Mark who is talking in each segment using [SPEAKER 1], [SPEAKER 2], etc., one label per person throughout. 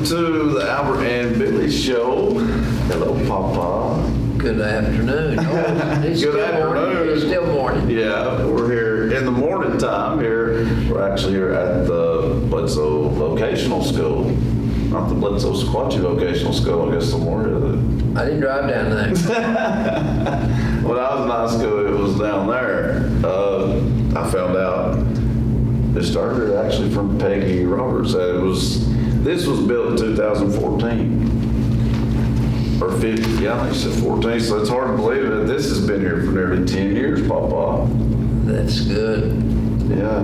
[SPEAKER 1] to the Albert and Billy Show. Hello, Papa.
[SPEAKER 2] Good afternoon. Oh, it's
[SPEAKER 1] Good
[SPEAKER 2] still
[SPEAKER 1] afternoon.
[SPEAKER 2] Morning. It's still morning.
[SPEAKER 1] Yeah, we're here in the morning time here. We're actually here at the Bledsoe Vocational School. Not the Bledsoe Squatchy Vocational School, I guess the more of it.
[SPEAKER 2] I didn't drive down there.
[SPEAKER 1] When I was in high school, it was down there. I found out it started actually from Peggy Roberts. This was built in 2014. Or 50, yeah, I think she said 14, so it's hard to believe it. This has been here for nearly 10 years, Papa.
[SPEAKER 2] That's good.
[SPEAKER 1] Yeah.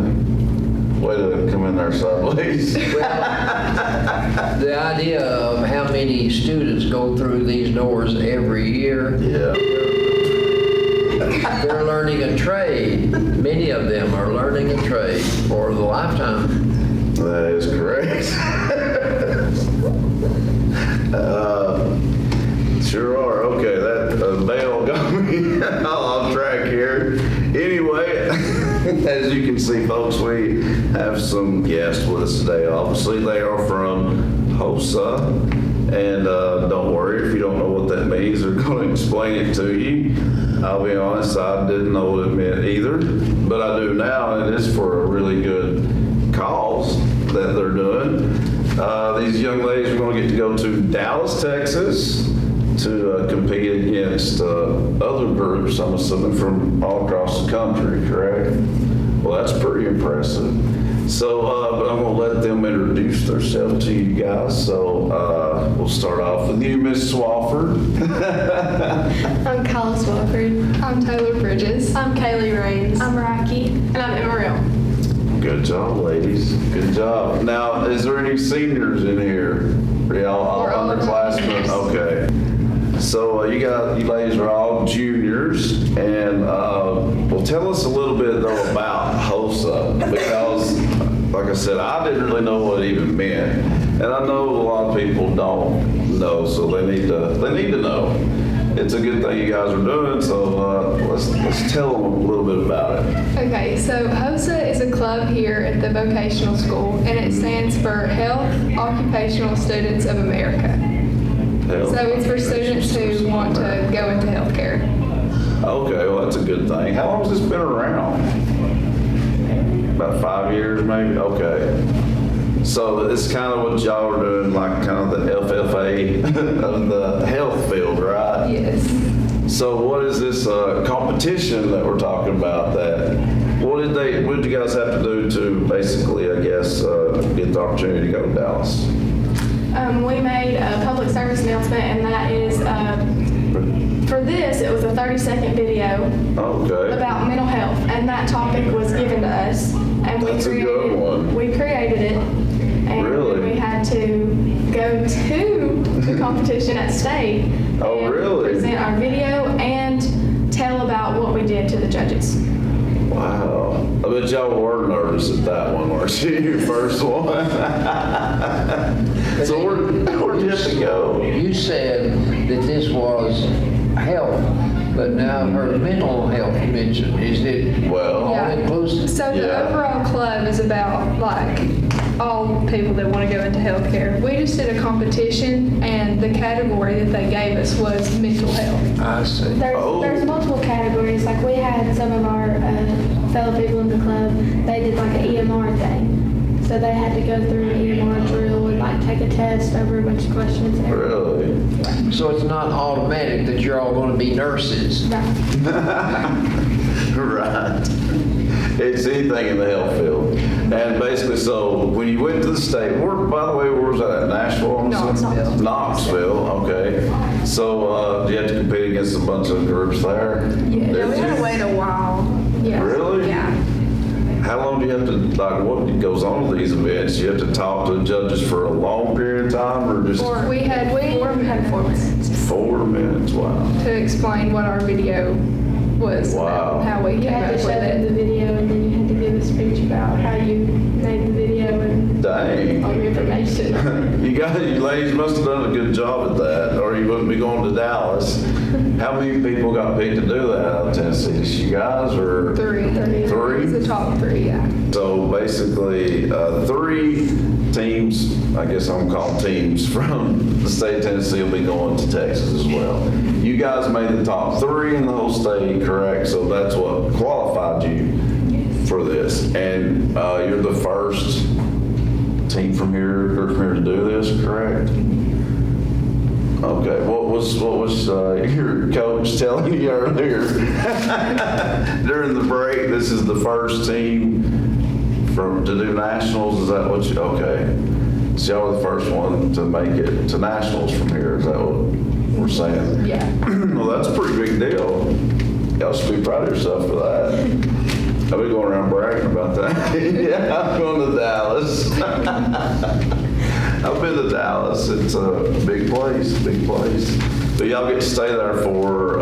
[SPEAKER 1] Way to come in there sideways.
[SPEAKER 2] Well, the idea of how many students go through these doors every year,
[SPEAKER 1] Yeah.
[SPEAKER 2] they're learning a trade. Many of them are learning a trade for the lifetime.
[SPEAKER 1] That is correct. Sure are. Okay, that bell got me off track here. Anyway, as you can see, folks, we have some guests with us today. Obviously, they are from HOSA. And don't worry if you don't know what that means. They're going to explain it to you. I'll be honest, I didn't know what it meant either. But I do now, and it is for a really good cause that they're doing. These young ladies are going to get to go to Dallas, Texas, to compete against other groups, I'm assuming, from all across the country, correct? Well, that's pretty impressive. So, but I'm going to let them introduce themselves to you guys. So, we'll start off with you, Miss Swafford.
[SPEAKER 3] I'm Kyla Swafford.
[SPEAKER 4] I'm Taylor Bridges.
[SPEAKER 3] I'm Kaylea Rains.
[SPEAKER 4] I'm Mariah. And I'm Mariah.
[SPEAKER 1] Good job, ladies. Good job. Now, is there any seniors in here? Are y'all all
[SPEAKER 4] We're all
[SPEAKER 1] underclassmen?
[SPEAKER 4] juniors.
[SPEAKER 1] Okay. So you ladies are all juniors, and well, tell us a little bit though about HOSA, because, like I said, I didn't really know what it even meant, and I know a lot of people don't know, so they need to know. It's a good thing you guys are doing, so let's tell them a little bit about it.
[SPEAKER 4] Okay, so HOSA is a club here at the vocational school, and it stands for Health Occupational Students of America. So it's for students who want to go into healthcare.
[SPEAKER 1] Okay, well, that's a good thing. How long has this been around? About 5 years, maybe? Okay. So it's kind of what y'all are doing, like kind of the FFA of the health field, right?
[SPEAKER 4] Yes.
[SPEAKER 1] So what is this competition that we're talking about? What did you guys have to do to basically, I guess, get the opportunity to go to Dallas?
[SPEAKER 3] We made a public service announcement, and that is, for this, it was a 30-second video
[SPEAKER 1] Okay.
[SPEAKER 3] about mental health, and that topic was given to us. And
[SPEAKER 1] That's a good one.
[SPEAKER 3] We created it, and
[SPEAKER 1] Really?
[SPEAKER 3] we had to go to the competition at state.
[SPEAKER 1] Oh,
[SPEAKER 3] and
[SPEAKER 1] really?
[SPEAKER 3] present our video and tell about what we did to the judges.
[SPEAKER 1] Wow. I bet y'all were nervous at that one, weren't you? Your first one. So where'd you have to go?
[SPEAKER 2] You said that this was health, but now I've heard mental health mentioned. Is it
[SPEAKER 1] Well,
[SPEAKER 2] all
[SPEAKER 4] Yeah.
[SPEAKER 2] inclusive?
[SPEAKER 4] So the
[SPEAKER 1] Yeah.
[SPEAKER 4] overall club is about like all people that want to go into healthcare. We just did a competition, and the category that they gave us was mental health.
[SPEAKER 2] I see.
[SPEAKER 5] There's multiple categories. Like we had some of our fellow people in the club, they did like an EMR thing. So they had to go through an EMR drill and like take a test over a bunch of questions. And everything.
[SPEAKER 1] really?
[SPEAKER 2] So it's not automatic that you're all going to be nurses.
[SPEAKER 5] Right.
[SPEAKER 1] Right. It's anything in the health field. And basically, so when you went to the state, by the way, where was that at? Nashville? I'm assuming?
[SPEAKER 4] Knoxville.
[SPEAKER 1] Knoxville, okay. So you had to compete against a bunch of groups there?
[SPEAKER 4] Yeah,
[SPEAKER 1] Did
[SPEAKER 4] we had
[SPEAKER 1] you?
[SPEAKER 4] to wait a while. Yes.
[SPEAKER 1] Really?
[SPEAKER 4] Yeah.
[SPEAKER 1] How long do you have to, like, what goes on with these events? You have to talk to the judges for a long period of time, or just
[SPEAKER 4] We had 4 minutes
[SPEAKER 1] 4 minutes? Wow.
[SPEAKER 4] to explain what our video was
[SPEAKER 1] Wow.
[SPEAKER 4] about, and how we
[SPEAKER 5] You
[SPEAKER 4] came
[SPEAKER 5] had
[SPEAKER 4] up
[SPEAKER 5] to
[SPEAKER 4] with
[SPEAKER 5] show them
[SPEAKER 4] it.
[SPEAKER 5] the video, and then you had to give a speech about how you made the video and
[SPEAKER 1] Dang.
[SPEAKER 5] all the information.
[SPEAKER 1] You ladies must have done a good job at that, or you wouldn't be going to Dallas. How many people got picked to do that out of Tennessee? Just you guys or?
[SPEAKER 4] Three.
[SPEAKER 1] Three?
[SPEAKER 4] It's the top three, yeah.
[SPEAKER 1] So basically, 3 teams, I guess I'm calling teams, from the state of Tennessee will be going to Texas as well. You guys made the top 3 in the whole state, correct? So that's what qualified you for this. And you're the first team from here to do this, correct? Okay, what was your coach telling you earlier during the break? This is the first team to do nationals. Is that what you? Okay, so y'all were the first one to make it to nationals from here. Is that what we're saying?
[SPEAKER 4] Yeah.
[SPEAKER 1] Well, that's a pretty big deal. Y'all should be proud of yourself for that. I've been going around bragging about that. Yeah, I'm going to Dallas. I've been to Dallas. It's a big place, But y'all get to stay there for,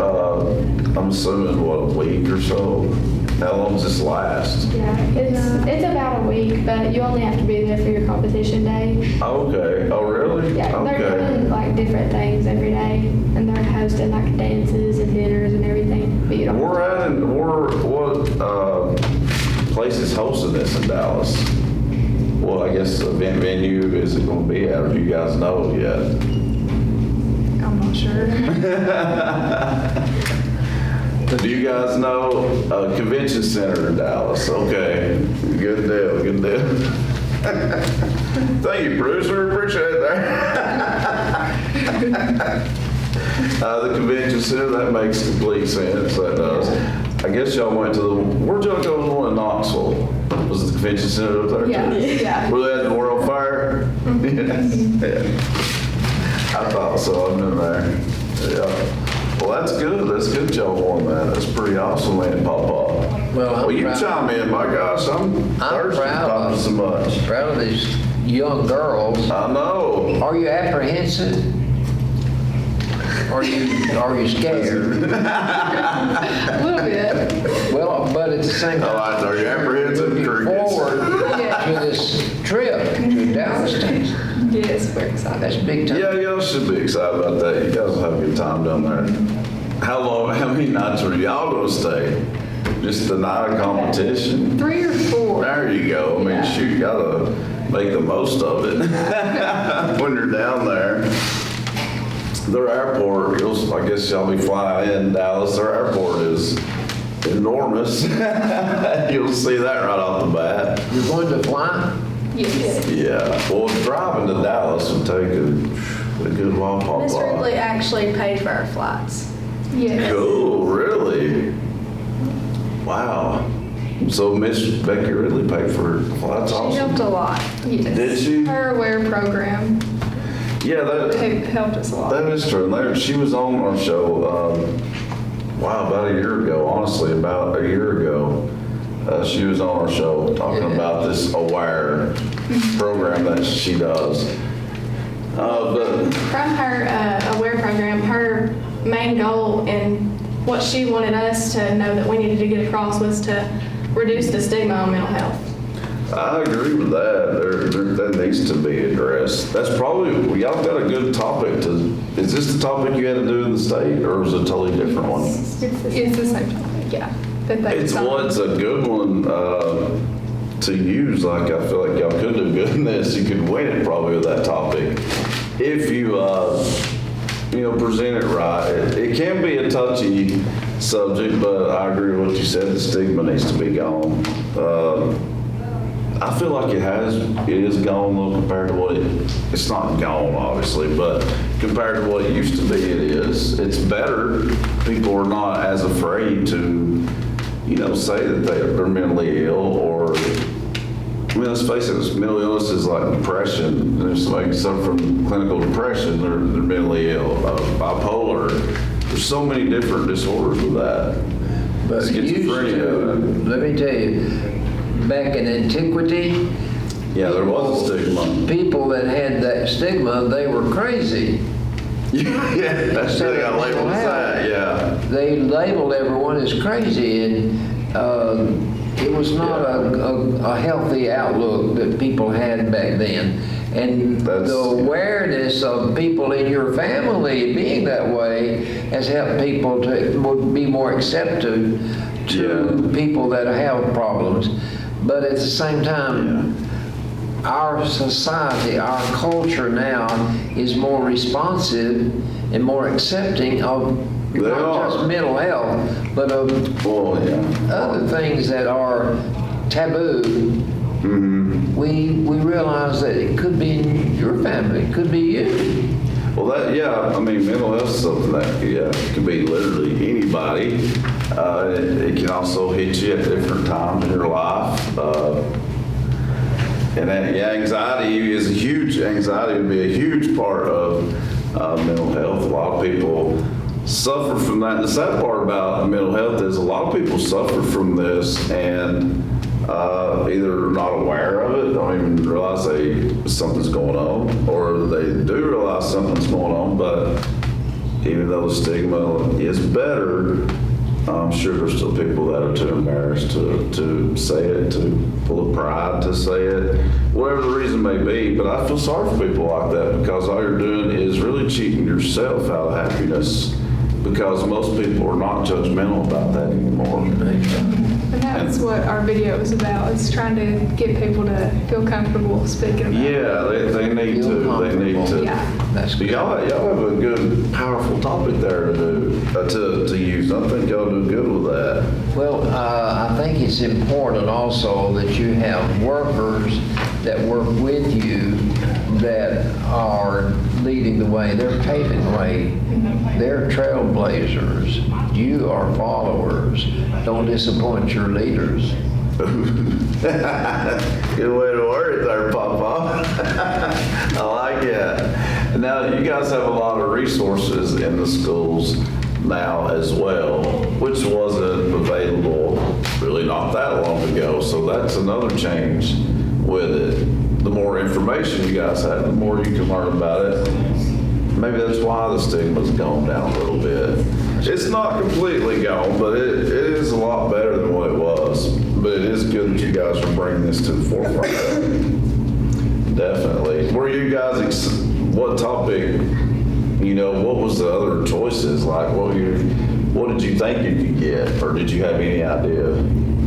[SPEAKER 1] I'm assuming, what, a week or so? How long does this last?
[SPEAKER 5] Yeah, it's about a week, but you only have to be there for your competition day.
[SPEAKER 1] Okay. Oh, really?
[SPEAKER 5] Yeah, they're
[SPEAKER 1] Okay.
[SPEAKER 5] doing like different things every day, and they're hosting like dances and dinners and everything. But you don't.
[SPEAKER 1] What place is hosting this in Dallas? Well, I guess the venue is it going to be at, or do you guys know yet?
[SPEAKER 4] I'm not sure.
[SPEAKER 1] Do you guys know convention center in Dallas? Okay, good deal. Thank you, Bruce. We appreciate that. The convention center, that makes complete sense. That does. I guess y'all went to where'd y'all go to the one in Knoxville? Was it the convention center up there?
[SPEAKER 4] Yeah,
[SPEAKER 1] too?
[SPEAKER 4] yeah.
[SPEAKER 1] Were they at the World Fair? Yeah. I thought so. I've been there. Yeah. Well, that's good. That's good y'all won that. That's pretty awesome, man, Papa.
[SPEAKER 2] Well,
[SPEAKER 1] You
[SPEAKER 2] I'm proud.
[SPEAKER 1] chime in. My gosh, I'm thirsty
[SPEAKER 2] proud
[SPEAKER 1] talking
[SPEAKER 2] of-
[SPEAKER 1] so much.
[SPEAKER 2] Proud of these young girls.
[SPEAKER 1] I know.
[SPEAKER 2] Are you apprehensive? Are you scared?
[SPEAKER 4] A little bit.
[SPEAKER 2] Well, but at the same time.
[SPEAKER 1] Are you apprehensive?
[SPEAKER 2] Looking
[SPEAKER 1] Crickets.
[SPEAKER 2] forward to this trip to Dallas, Texas.
[SPEAKER 4] Yes, we're excited.
[SPEAKER 2] That's big time.
[SPEAKER 1] Yeah, y'all should be excited about that. You guys will have a good time down there. How many nights are y'all gonna stay? Just the night of competition?
[SPEAKER 4] 3 or 4.
[SPEAKER 1] There you go. I mean,
[SPEAKER 4] Yeah.
[SPEAKER 1] shoot, you gotta make the most of it when you're down there. Their airport, I guess y'all be flying in Dallas. Their airport is enormous. You'll see that right off the bat.
[SPEAKER 2] You're going to fly?
[SPEAKER 4] Yes.
[SPEAKER 1] Yeah. Well, driving to Dallas would take a good while,
[SPEAKER 6] Miss Ridley
[SPEAKER 1] Papa.
[SPEAKER 6] actually paid for our flights.
[SPEAKER 4] Yes.
[SPEAKER 1] Cool, really? Wow. So Miss Becky Ridley paid for it. Well, that's
[SPEAKER 6] She
[SPEAKER 1] awesome.
[SPEAKER 6] helped a lot.
[SPEAKER 4] Yes.
[SPEAKER 1] Did she?
[SPEAKER 4] Her aware program
[SPEAKER 1] Yeah, that
[SPEAKER 4] helped us a lot.
[SPEAKER 1] is true. She was on our show, about a year ago, honestly, about a year ago. She was on our show talking about this AWARE program that she does. But
[SPEAKER 3] From her AWARE program, her main goal and what she wanted us to know that we needed to get across was to reduce the stigma on mental health.
[SPEAKER 1] I agree with that. That needs to be addressed. That's probably, y'all got a good topic is this the topic you had to do in the state, or is it a totally different one?
[SPEAKER 4] It's the same topic, yeah. That they
[SPEAKER 1] It's
[SPEAKER 4] decided.
[SPEAKER 1] a good one to use. Like, I feel like y'all could do good in this. You could win it probably with that topic if you present it right. It can be a touchy subject, but I agree with what you said. The stigma needs to be gone. I feel like it is gone though compared to what it's not gone obviously, but compared to what it used to be, it is. It's better. People are not as afraid to, say that they're mentally ill or, let's face it, mental illness is like depression. There's somebody suffering from clinical depression, they're mentally ill, bipolar. There's so many different disorders with that.
[SPEAKER 2] But
[SPEAKER 1] Schizophrenia.
[SPEAKER 2] let me tell you, back in antiquity,
[SPEAKER 1] Yeah, there was a stigma.
[SPEAKER 2] people that had that stigma, they were crazy.
[SPEAKER 1] Yeah, that's they got labeled as that, yeah.
[SPEAKER 2] They labeled everyone as crazy, and it was not a healthy outlook that people had back then. And
[SPEAKER 1] That's-
[SPEAKER 2] the awareness of people in your family being that way has helped people to be more accepting to people that have problems. But at the same time, our society, our culture now is more responsive and more accepting of
[SPEAKER 1] They
[SPEAKER 2] not
[SPEAKER 1] are.
[SPEAKER 2] just mental health, but of
[SPEAKER 1] Well, yeah.
[SPEAKER 2] other things that are taboo.
[SPEAKER 1] Mm-hmm.
[SPEAKER 2] We realize that it could be in your family, it could be you.
[SPEAKER 1] Well, I mean, mental health is something that could be literally anybody. It can also hit you at different times in your life. And then, anxiety would be a huge part of mental health. A lot of people suffer from that. The sad part about mental health is a lot of people suffer from this and either not aware of it, don't even realize something's going on, or they do realize something's going on, but even though the stigma is better, I'm sure there's still people that are too embarrassed to say it, too full of pride to say it, whatever the reason may be. But I feel sorry for people like that, because all you're doing is really cheating yourself out of happiness, because most people are not judgmental about that anymore.
[SPEAKER 4] And that's what our video was about, is trying to get people to feel comfortable speaking about it.
[SPEAKER 1] Yeah, they need
[SPEAKER 2] Feel
[SPEAKER 1] to. They need to.
[SPEAKER 4] Yeah.
[SPEAKER 2] That's good.
[SPEAKER 1] Y'all have a good, powerful topic there to do, to use. I think y'all do good with that.
[SPEAKER 2] Well, I think it's important also that you have workers that work with you that are leading the way. They're paving the way. They're trailblazers. You are followers. Don't disappoint your leaders.
[SPEAKER 1] Good way to word it there, Papa. I like it. Now, you guys have a lot of resources in the schools now as well, which wasn't available really not that long ago. So that's another change with it. The more information you guys have, the more you can learn about it. Maybe that's why the stigma's gone down a little bit. It's not completely gone, but it is a lot better than what it was. But it is good that you guys are bringing this to the forefront. Definitely. Were you guys, what topic, what was the other choices? Like, what did you think you could get? Or did you have any idea?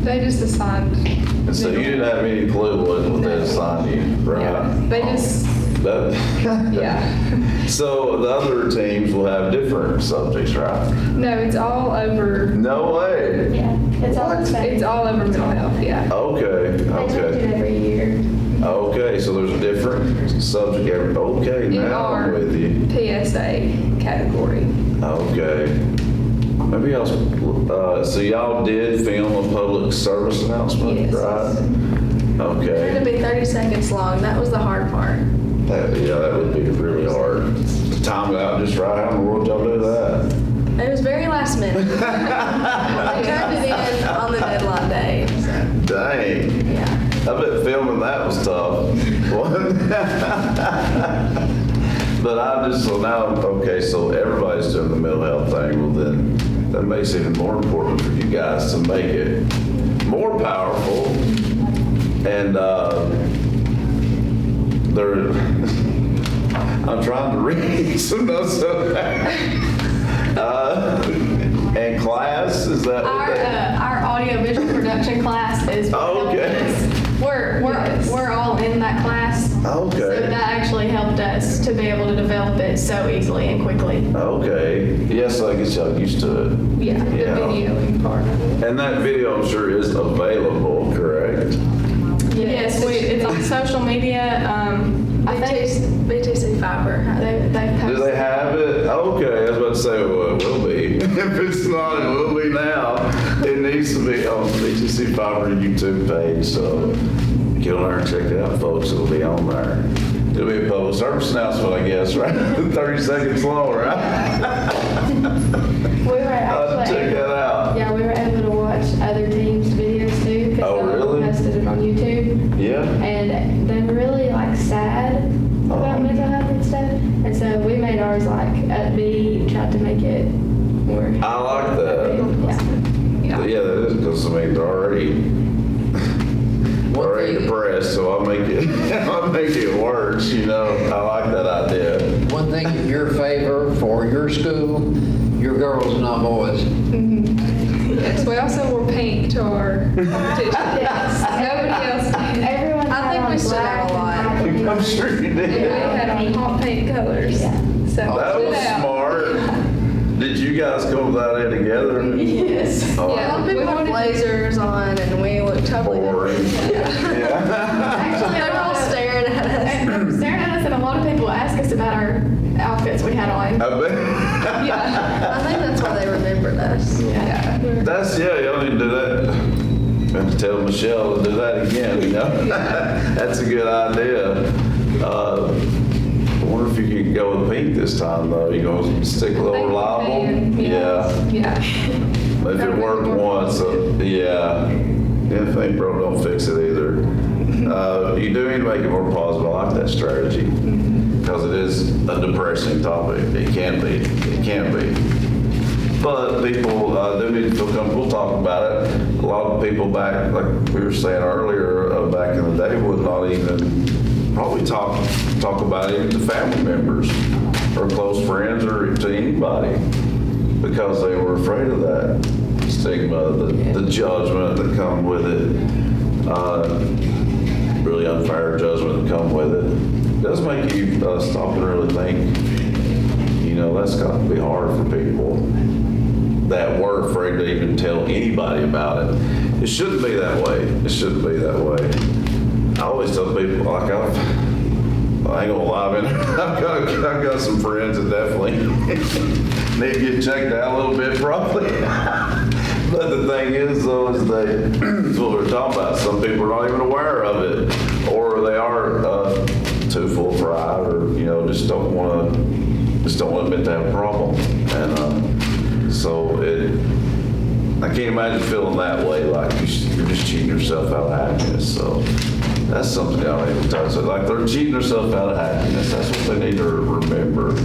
[SPEAKER 4] They just assigned.
[SPEAKER 1] And so you didn't have any clue what they assigned you, right?
[SPEAKER 4] Yeah. They just, yeah.
[SPEAKER 1] So the other teams will have different subjects, right?
[SPEAKER 4] No, it's all over,
[SPEAKER 1] No way.
[SPEAKER 5] Yeah, it's all the same.
[SPEAKER 4] it's all over mental health, yeah.
[SPEAKER 1] Okay,
[SPEAKER 5] They change
[SPEAKER 1] okay.
[SPEAKER 5] it every year.
[SPEAKER 1] Okay, so there's a different subject every, okay,
[SPEAKER 4] In
[SPEAKER 1] now
[SPEAKER 4] our
[SPEAKER 1] I'm with you.
[SPEAKER 4] PSA category.
[SPEAKER 1] Okay. Maybe so y'all did film a public service announcement,
[SPEAKER 4] Yes.
[SPEAKER 1] right?
[SPEAKER 6] It had
[SPEAKER 1] Okay.
[SPEAKER 6] to be 30 seconds long. That was the hard part.
[SPEAKER 1] That would be really hard. To time it out just right, how in the world y'all do that?
[SPEAKER 6] It was very last minute. I turned it in on the deadline day. So,
[SPEAKER 1] Dang.
[SPEAKER 6] yeah.
[SPEAKER 1] I bet filming that was tough. But so now, okay, so everybody's doing the mental health thing. Well, then that makes it even more important for you guys to make it more powerful. And I'm trying to read some notes of that. And class, is that what that?
[SPEAKER 3] Our audio visual production class is.
[SPEAKER 1] Okay.
[SPEAKER 3] We're all in that class. So
[SPEAKER 1] Okay.
[SPEAKER 3] that actually helped us to be able to develop it so easily and quickly.
[SPEAKER 1] Okay. Yes, I guess y'all used to it.
[SPEAKER 4] Yeah, the
[SPEAKER 1] Yeah.
[SPEAKER 4] videoing part of it.
[SPEAKER 1] And that video, I'm sure, is available, correct?
[SPEAKER 3] Yes, it's on social media. I think
[SPEAKER 6] BTC Fiber.
[SPEAKER 3] they've posted.
[SPEAKER 1] Do they have it? Okay, I was about to say, well, it will be. If it's not, it will be now. It needs to be on the BCC Fiber YouTube page, so get on there and check it out, folks. It'll be on there. It'll be a public service announcement, I guess, right? 30 seconds long, right?
[SPEAKER 5] We were
[SPEAKER 1] I'll
[SPEAKER 5] actually
[SPEAKER 1] check that out.
[SPEAKER 5] Yeah, we were able to watch other teams' videos too, because
[SPEAKER 1] Oh, really?
[SPEAKER 5] posted it on YouTube.
[SPEAKER 1] Yeah?
[SPEAKER 5] And they were really sad about mental health and stuff. And so we made ours upbeat, tried to make it more.
[SPEAKER 1] I like that.
[SPEAKER 5] Yeah.
[SPEAKER 1] Yeah, that is, because, they're already
[SPEAKER 2] One thing-
[SPEAKER 1] depressed, so I'll make it worse,
[SPEAKER 2] school, you're girls, not boys.
[SPEAKER 4] Yes, we also wore pink to our competition. Nobody else did.
[SPEAKER 5] Everyone
[SPEAKER 6] I
[SPEAKER 5] had
[SPEAKER 6] think
[SPEAKER 5] on
[SPEAKER 6] we stood
[SPEAKER 5] black
[SPEAKER 6] out a lot.
[SPEAKER 5] and black.
[SPEAKER 1] I'm sure you
[SPEAKER 4] And we
[SPEAKER 1] did.
[SPEAKER 4] had on hot pink colors.
[SPEAKER 5] Yeah.
[SPEAKER 4] So
[SPEAKER 1] That
[SPEAKER 4] stood
[SPEAKER 1] was
[SPEAKER 4] out.
[SPEAKER 1] smart. Did you guys come with that in together?
[SPEAKER 3] Yes.
[SPEAKER 1] Oh,
[SPEAKER 4] Yeah.
[SPEAKER 6] A lot of people had blazers on and we looked totally
[SPEAKER 1] boring.
[SPEAKER 6] different.
[SPEAKER 1] Yeah.
[SPEAKER 3] Actually,
[SPEAKER 6] They were all staring at us.
[SPEAKER 3] and staring at us, and a lot of people asked us about our outfits we had on.
[SPEAKER 1] I bet.
[SPEAKER 4] Yeah.
[SPEAKER 6] I think that's why they remembered us.
[SPEAKER 4] Yeah.
[SPEAKER 1] That's, yeah, y'all need to do that. I have to tell Michelle to do that again, you know? That's a good idea. I wonder if you could go with pink this time, though. You gonna stick a little reliable? Yeah.
[SPEAKER 4] Yeah.
[SPEAKER 1] If it worked once, yeah. If it ain't broke, don't fix it either. You do need to make it more positive. I like that strategy. Because it is a depressing topic. It can be. It can be. But people do need to feel comfortable talking about it. A lot of people back, like we were saying earlier, back in the day would not even probably talk about it to family members or close friends or to anybody because they were afraid of that stigma, the judgment that come with it, really unfair judgment that come with it. It does make you stop and really think, you know, that's got to be hard for people that were afraid to even tell anybody about it. It shouldn't be that way. It shouldn't be that way. I always tell people, like I ain't gonna lie, man, I've got some friends that definitely need to get checked out a little bit probably. But the thing is though, is that's what we're talking about. Some people are not even aware of it, or they are too full of pride, or you know, just don't want to admit they have a problem. And so I can't imagine feeling that way, like you're just cheating yourself out of happiness. So that's something I need to touch. Like they're cheating themselves out of happiness. That's what they need to remember.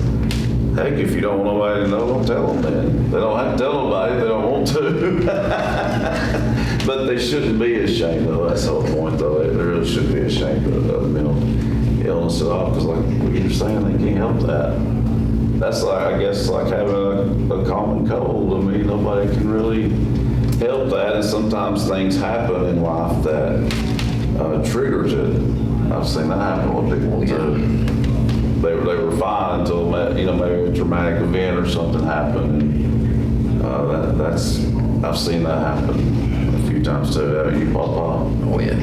[SPEAKER 1] Heck, if you don't want nobody to know, don't tell them then. They don't have to tell nobody if they don't want to. But they shouldn't be ashamed though. That's the whole point though. They really shouldn't be ashamed of mental illness at all. Because like you're saying, they can't help that. That's like, I guess, like having a common cold. I mean, nobody can really help that. And sometimes things happen in life that triggers it. I've seen that happen with people too. They were fine until, you know, maybe a traumatic event or something happened. And I've seen that happen a few times too. Haven't you, Papa?
[SPEAKER 2] Oh, yeah.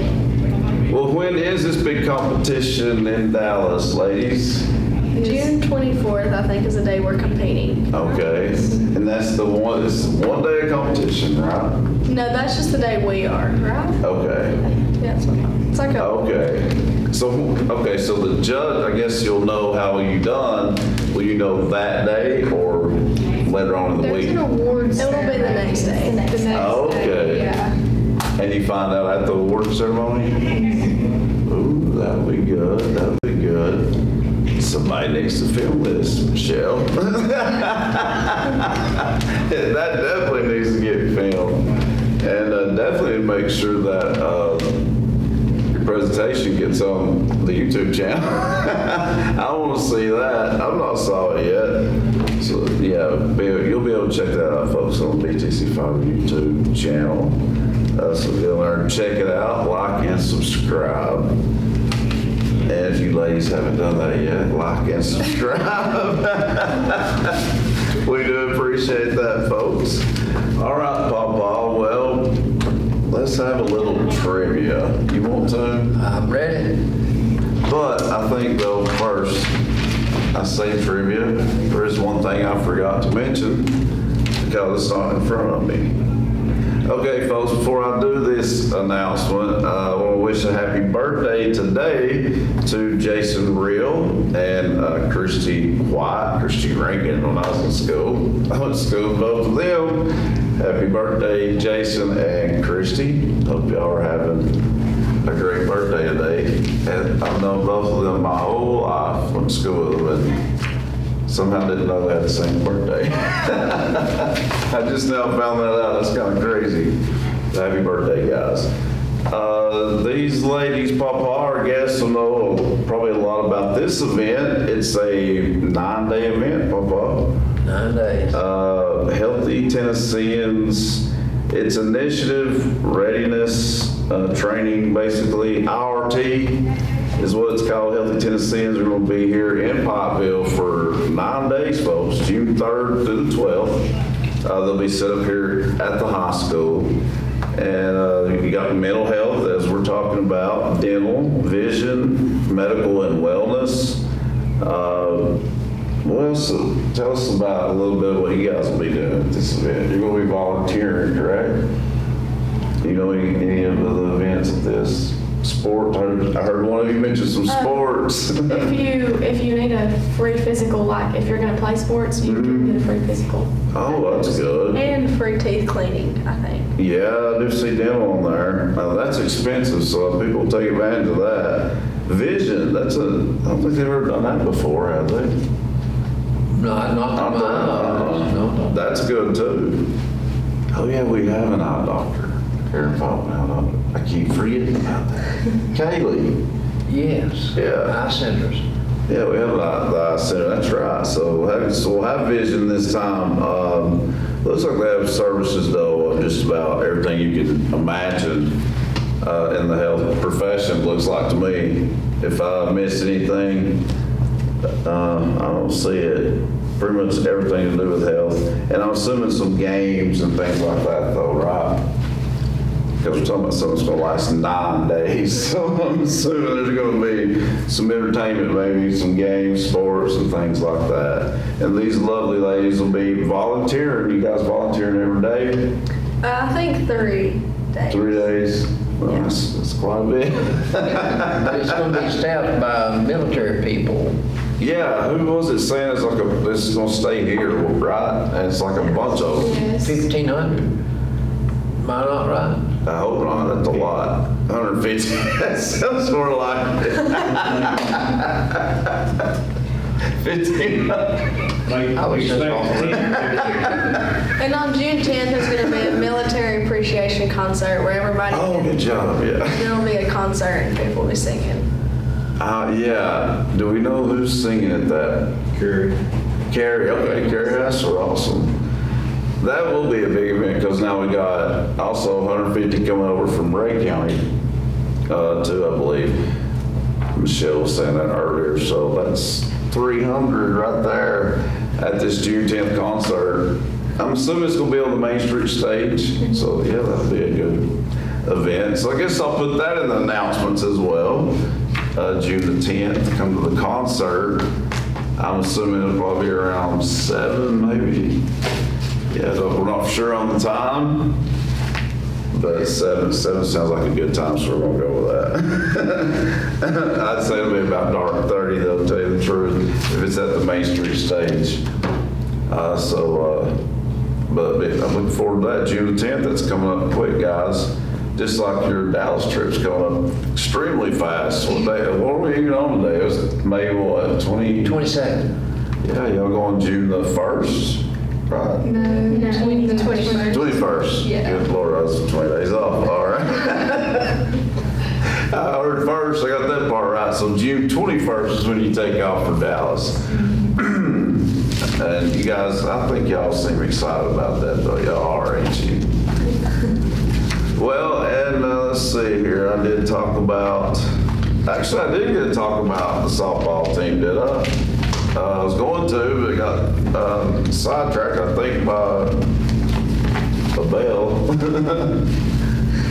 [SPEAKER 1] Well, when is this big competition in Dallas, ladies?
[SPEAKER 6] June 24th, I think, is the day we're competing.
[SPEAKER 1] Okay, and that's the one, it's one day of competition, right?
[SPEAKER 6] No, that's just the day we are, right?
[SPEAKER 1] Okay,
[SPEAKER 6] Yeah, it's like a.
[SPEAKER 1] okay. So the judge, I guess you'll know how you done. Will you know that day or later on in the
[SPEAKER 4] There's
[SPEAKER 1] week?
[SPEAKER 4] an awards
[SPEAKER 6] It'll be the next day.
[SPEAKER 4] the next
[SPEAKER 1] Okay.
[SPEAKER 4] day. Yeah.
[SPEAKER 1] And you find out at the award ceremony? Ooh, that would be good, that would be good. Somebody needs to film this, Michelle. That definitely needs to get filmed. And definitely make sure that your presentation gets on the YouTube channel. I want to see that. I've not saw it yet. So yeah, you'll be able to check that out, folks, on the BTC5 YouTube channel. So go there and check it out, like and subscribe. And if you ladies haven't done that yet, like and subscribe. We do appreciate that, folks. All right, Papa, well, let's have a little trivia. You want to?
[SPEAKER 2] I'm ready.
[SPEAKER 1] But I think, though, first, I say trivia, there is one thing I forgot to mention because it's not in front of me. Okay, folks, before I do this announcement, I want to wish a happy birthday today to Jason Real and Christy Rankin when I was in school. I went to school with both of them. Happy birthday, Jason and Christy. Hope y'all are having a great birthday today. And I've known both of them my whole life. Went to school with them and somehow didn't know they had the same birthday. I just now found that out. That's kind of crazy. Happy birthday, guys. These ladies, Papa, our guests will know probably a lot about this event. It's a 9-day event, Papa.
[SPEAKER 2] 9 days.
[SPEAKER 1] Healthy Tennesseans, it's initiative, readiness, training, basically. IRT is what it's called. Healthy Tennesseans are going to be here in Pikeville for 9 days, folks, June 3rd through the 12th. They'll be set up here at the high school. And you got mental health, as we're talking about, dental, vision, medical, and wellness. What else? Tell us about a little bit of what you guys will be doing at this event. You're going to be volunteering, correct? You know any of the events at this? Sport? I heard one of you mention some sports.
[SPEAKER 3] If you need a free physical, like if you're going to play sports, you can get a free physical.
[SPEAKER 1] Oh, that's good.
[SPEAKER 6] And free teeth cleaning, I think.
[SPEAKER 1] Yeah, I do see dental on there. That's expensive, so people take advantage of that. Vision, I don't think they've ever done that before, have they?
[SPEAKER 2] Not to my knowledge, no.
[SPEAKER 1] That's good too. Oh yeah, we have an eye doctor here in Faulkner. I keep forgetting about that. Kaylea.
[SPEAKER 2] Yes.
[SPEAKER 1] Yeah.
[SPEAKER 2] Eye centers.
[SPEAKER 1] Yeah, we have the eye center. That's right. So we'll have vision this time. Looks like they have services though of just about everything you can imagine in the health profession. Looks like to me. If I missed anything, I don't see it. Pretty much everything to do with health. And I'm assuming some games and things like that though, right? Because we're talking about something that's going to last 9 days. So I'm assuming there's going to be some entertainment, maybe some games, sports, and things like that. And these lovely ladies will be volunteering. You guys volunteering every day?
[SPEAKER 6] I think 3 days.
[SPEAKER 1] 3 days? Well, that's quite a bit.
[SPEAKER 2] It's going to be staffed by military people.
[SPEAKER 1] Yeah, who was it saying this is going to stay here, right? And it's like a bunch of them.
[SPEAKER 3] Yes.
[SPEAKER 2] 1,500. Am I not right?
[SPEAKER 1] I hope not. That's a lot. 150. That sounds sort of like 15.
[SPEAKER 2] I was just off.
[SPEAKER 6] And on June 10th, there's going to be a military appreciation concert where everybody
[SPEAKER 1] Oh, good job. Yeah.
[SPEAKER 6] there'll be a concert and people will be singing.
[SPEAKER 1] Yeah. Do we know who's singing at that? Carrie. Carrie. Okay, Carrie. That's so awesome. That will be a big event because now we got also 150 coming over from Ray County too, I believe. Michelle was saying that earlier. So that's 300 right there at this June 10th concert. I'm assuming it's going to be on the Main Street stage. So yeah, that'll be a good event. So I guess I'll put that in the announcements as well. June the 10th, come to the concert. I'm assuming it'll probably be around 7 maybe. Yeah, we're not sure on the time, but 7 sounds like a good time, so we're gonna go with that. I'd say it'll be about dark 30 though, to tell you the truth, if it's at the Main Street stage. But I'm looking forward to that, June the 10th, that's coming up quick, guys. Just like your Dallas trip's coming up extremely fast. What were we even on today? It was May what,
[SPEAKER 2] 22nd.
[SPEAKER 1] Yeah, y'all going June the 1st, right?
[SPEAKER 3] No, the 21st.
[SPEAKER 1] 21st.
[SPEAKER 3] Yeah.
[SPEAKER 1] Good Lord, I was 20 days off. All right. I heard first, I got that part right. So June 21st is when you take off for Dallas. And you guys, I think y'all seem excited about that though. Y'all are, ain't you? Well, and let's see here. I did talk about, actually I did get to talk about the softball team, did I? I was going to, but got sidetracked, I think, by a bell.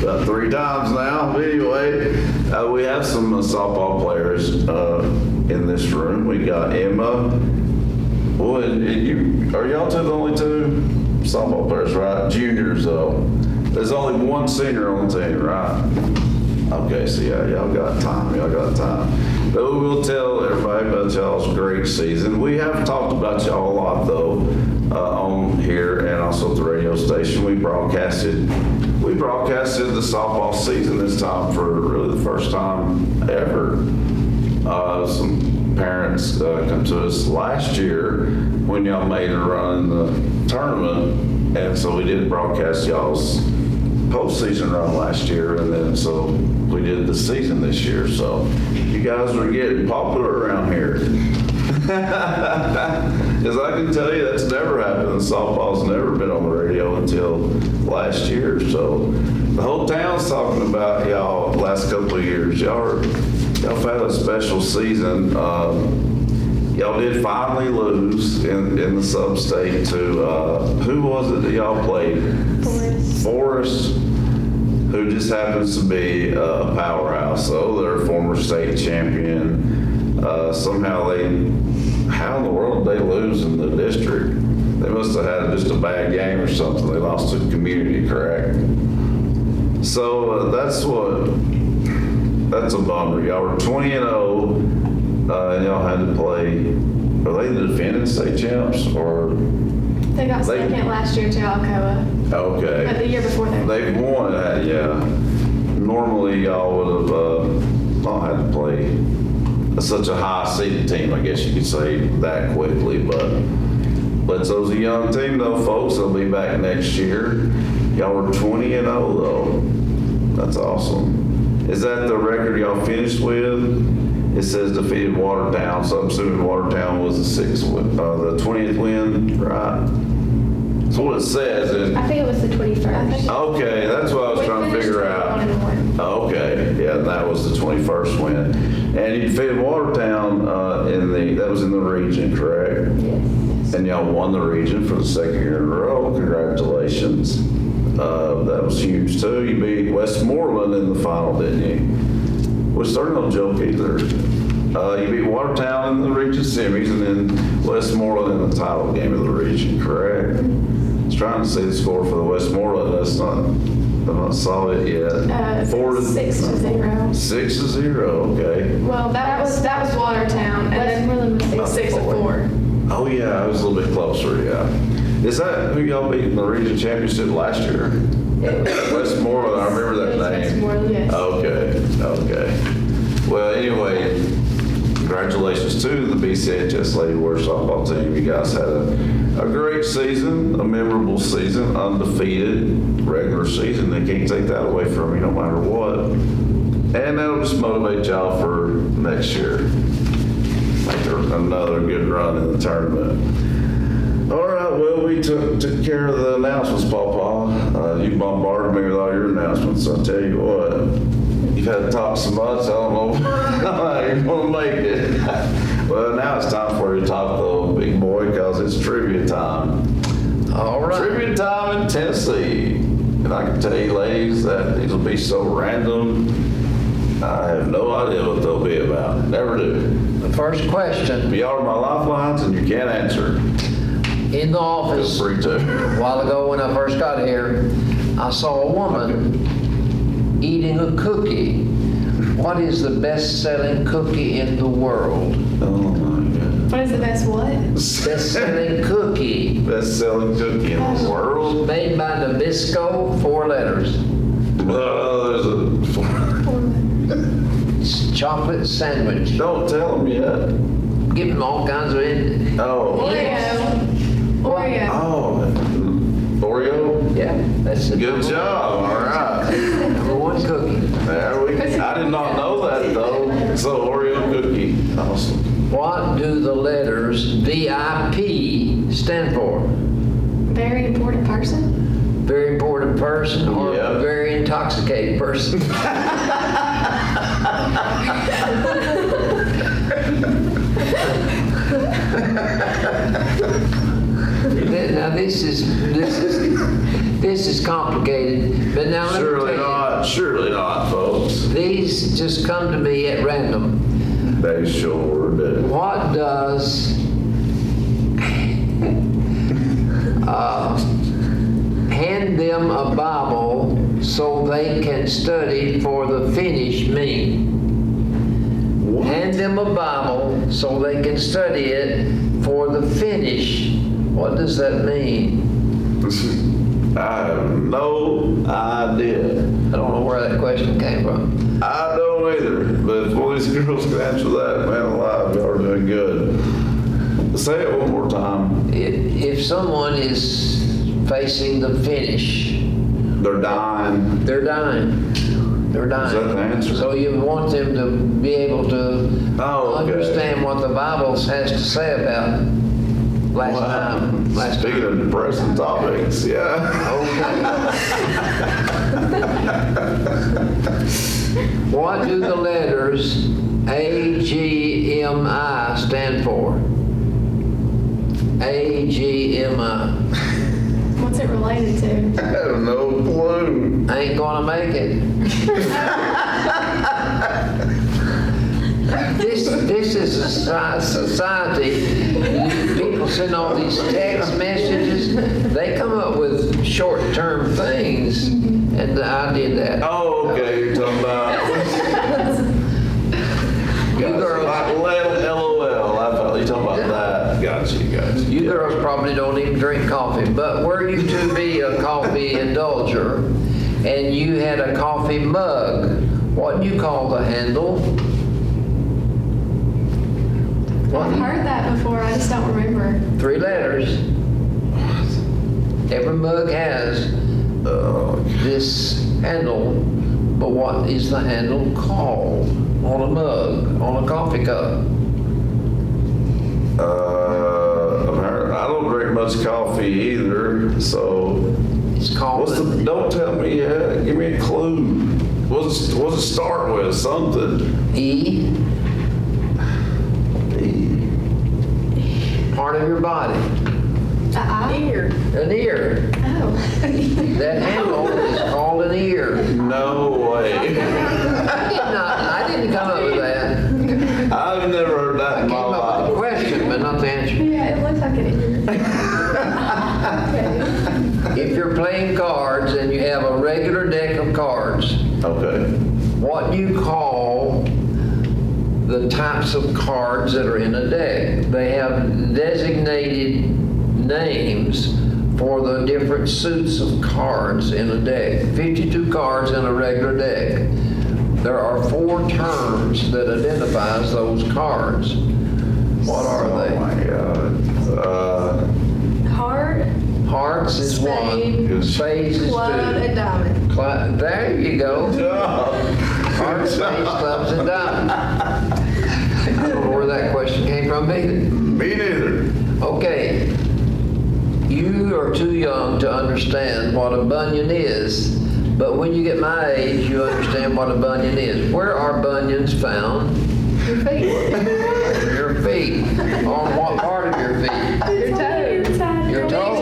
[SPEAKER 1] About 3 times now. Anyway, we have some softball players in this room. We got Emma. Well, are y'all two the only 2 softball players, right? Juniors, though. There's only 1 senior on the team, right? Okay, so yeah, y'all got time. But we will tell everybody about y'all's great season. We have talked about y'all a lot, though, on here and also at the radio station. We broadcasted the softball season this time for really the first time ever. Some parents come to us last year when y'all made a run in the tournament, and so we did broadcast y'all's postseason run last year, and then so we did the season this year. So you guys are getting popular around here. Because I can tell you that's never happened. Softball's never been on the radio until last year. So the whole town's talking about y'all the last couple of years. Y'all have had a special season. Y'all did finally lose in the sub-state to, who was it that y'all played? Forest, who just happens to be a powerhouse. So they're a former state champion. Somehow how in the world did they lose in the district? They must have had just a bad game or something. They lost to the community, correct? So that's a bummer. Y'all were 20-0, and y'all had to play. Are they the defending state champs or?
[SPEAKER 3] They got second last year to Alcoa.
[SPEAKER 1] Okay.
[SPEAKER 3] But the year before they
[SPEAKER 1] They've won that, yeah. Normally, y'all would have not had to play such a high seeded team, I guess you could say, that quickly. But so it's a young team, though, folks. They'll be back next year. Y'all were 20-0, though. That's awesome. Is that the record y'all finished with? It says defeated Watertown, so I'm assuming Watertown was the 20th win, right? That's what it says.
[SPEAKER 5] I think it was the 21st.
[SPEAKER 1] Okay, that's what I was trying to figure out. Okay, yeah, that was the 21st win. And you defeated Watertown that was in the region, correct?
[SPEAKER 5] Yes.
[SPEAKER 1] And y'all won the region for the second year in a row. Congratulations. That was huge too. You beat Westmoreland in the final, didn't you? Which they're no joke either. You beat Watertown in the region semis and then Westmoreland in the title game of the region, correct? I was trying to see the score for the Westmoreland. I'm not saw it yet.
[SPEAKER 3] 6-0.
[SPEAKER 1] 6-0, okay.
[SPEAKER 3] Well, that was Watertown, and
[SPEAKER 5] Westmoreland
[SPEAKER 3] then
[SPEAKER 5] was
[SPEAKER 3] 6-4.
[SPEAKER 1] Oh yeah, I was a little bit closer, yeah. Is that who y'all beat in the region championship last year? Westmoreland, I remember that name.
[SPEAKER 3] Westmoreland, yes.
[SPEAKER 1] Okay. Well, anyway, congratulations to the BCHS Lady Warriors softball team. You guys had a great season, a memorable season, undefeated regular season. They can't take that away from you no matter what. And that'll just motivate y'all for next year. Make another good run in the tournament. All right, well, we took care of the announcements, Pawpaw. You bombarded me with all your announcements. I'll tell you what, you've had to talk so much, I don't know how you're going to make it. Well, now it's time for you to talk, though, big boy, because it's trivia time.
[SPEAKER 2] All right.
[SPEAKER 1] Trivia time in Tennessee. And I can tell you, ladies, that these will be so random, I have no idea what they'll be about. Never do.
[SPEAKER 2] The first question,
[SPEAKER 1] But y'all are my lifelines, and you can't answer.
[SPEAKER 2] in the
[SPEAKER 1] Feel
[SPEAKER 2] office,
[SPEAKER 1] free to.
[SPEAKER 2] a while ago when I first got here, I saw a woman eating a cookie. What is the best-selling cookie in the world?
[SPEAKER 1] Oh my God.
[SPEAKER 3] What is the best what?
[SPEAKER 2] Best-selling cookie.
[SPEAKER 1] Best-selling cookie in the world?
[SPEAKER 2] Made by Nabisco, 4 letters.
[SPEAKER 1] There's a.
[SPEAKER 2] It's chocolate sandwich.
[SPEAKER 1] Don't tell them yet.
[SPEAKER 2] Give them all kinds of
[SPEAKER 1] Oh.
[SPEAKER 3] Oreo.
[SPEAKER 1] Oh. Oreo?
[SPEAKER 2] Yeah, that's the
[SPEAKER 1] Good job. All right.
[SPEAKER 2] number 1 cookie.
[SPEAKER 1] There we. I did not know that though. So Oreo cookie. Awesome.
[SPEAKER 2] What do the letters VIP stand for?
[SPEAKER 3] Very important person.
[SPEAKER 2] Very important person or
[SPEAKER 1] Yeah.
[SPEAKER 2] very intoxicated person? Now this is complicated, but now let me
[SPEAKER 1] Surely
[SPEAKER 2] tell you,
[SPEAKER 1] not. Surely not, folks.
[SPEAKER 2] these just come to me at random.
[SPEAKER 1] They sure did.
[SPEAKER 2] What does hand them a Bible so they can study for the finish mean? Hand them a Bible so they can study it for the finish. What does that mean?
[SPEAKER 1] I have no idea.
[SPEAKER 2] I don't know where that question came from.
[SPEAKER 1] I don't either. But if one of these girls can answer that, man alive, y'all are doing good. Say it one more time.
[SPEAKER 2] If someone is facing the finish,
[SPEAKER 1] They're dying.
[SPEAKER 2] they're dying. They're dying.
[SPEAKER 1] Is that the answer?
[SPEAKER 2] So you want them to be able to
[SPEAKER 1] Oh, okay.
[SPEAKER 2] understand what the Bible has to say about last time.
[SPEAKER 1] Speaking of depressing topics, yeah.
[SPEAKER 2] What do the letters AGMI stand for? AGMI.
[SPEAKER 3] What's it related to?
[SPEAKER 1] I have no clue.
[SPEAKER 2] Ain't gonna make it. This is a society. People send all these text messages. They come up with short-term things, and I did that.
[SPEAKER 1] Oh, okay, you're talking about.
[SPEAKER 2] You girls,
[SPEAKER 1] Like LOL, I thought you talking about that. Gotcha.
[SPEAKER 2] you girls probably don't even drink coffee, but were you to be a coffee indulger, and you had a coffee mug, what do you call the handle?
[SPEAKER 3] I've heard that before, I just don't remember.
[SPEAKER 2] 3 letters. Every mug has this handle, but what is the handle called on a mug, on a coffee cup?
[SPEAKER 1] I don't drink much coffee either, so
[SPEAKER 2] It's called
[SPEAKER 1] don't tell me yet. Give me a clue. What's it start with? Something.
[SPEAKER 2] E, part of your body,
[SPEAKER 6] Ear.
[SPEAKER 2] an ear.
[SPEAKER 3] Oh.
[SPEAKER 2] That handle is called an ear.
[SPEAKER 1] No way.
[SPEAKER 2] I didn't come up with that.
[SPEAKER 1] I've never heard that in my
[SPEAKER 2] Came up with the
[SPEAKER 1] life.
[SPEAKER 2] question, but not the answer.
[SPEAKER 3] Yeah, it looks like an ear.
[SPEAKER 2] If you're playing cards and you have a regular deck of cards,
[SPEAKER 1] Okay.
[SPEAKER 2] what do you call the types of cards that are in a deck? They have designated names for the different suits of cards in a deck. 52 cards in a regular deck. There are 4 terms that identifies those cards. What are
[SPEAKER 1] Oh
[SPEAKER 2] they?
[SPEAKER 1] my God.
[SPEAKER 6] Heart,
[SPEAKER 2] Hearts is
[SPEAKER 6] Spade,
[SPEAKER 2] one. Spades is
[SPEAKER 6] club,
[SPEAKER 2] 2.
[SPEAKER 6] and diamond.
[SPEAKER 2] There you go. Hearts, spades, clubs, and diamonds. I don't know where that question came from either.
[SPEAKER 1] Me neither.
[SPEAKER 2] Okay. You are too young to understand what a bunion is, but when you get my age, you understand what a bunion is. Where are bunions found?
[SPEAKER 4] Your feet.
[SPEAKER 2] Your feet. On what part of your feet?
[SPEAKER 4] Your toes.
[SPEAKER 2] Your toes.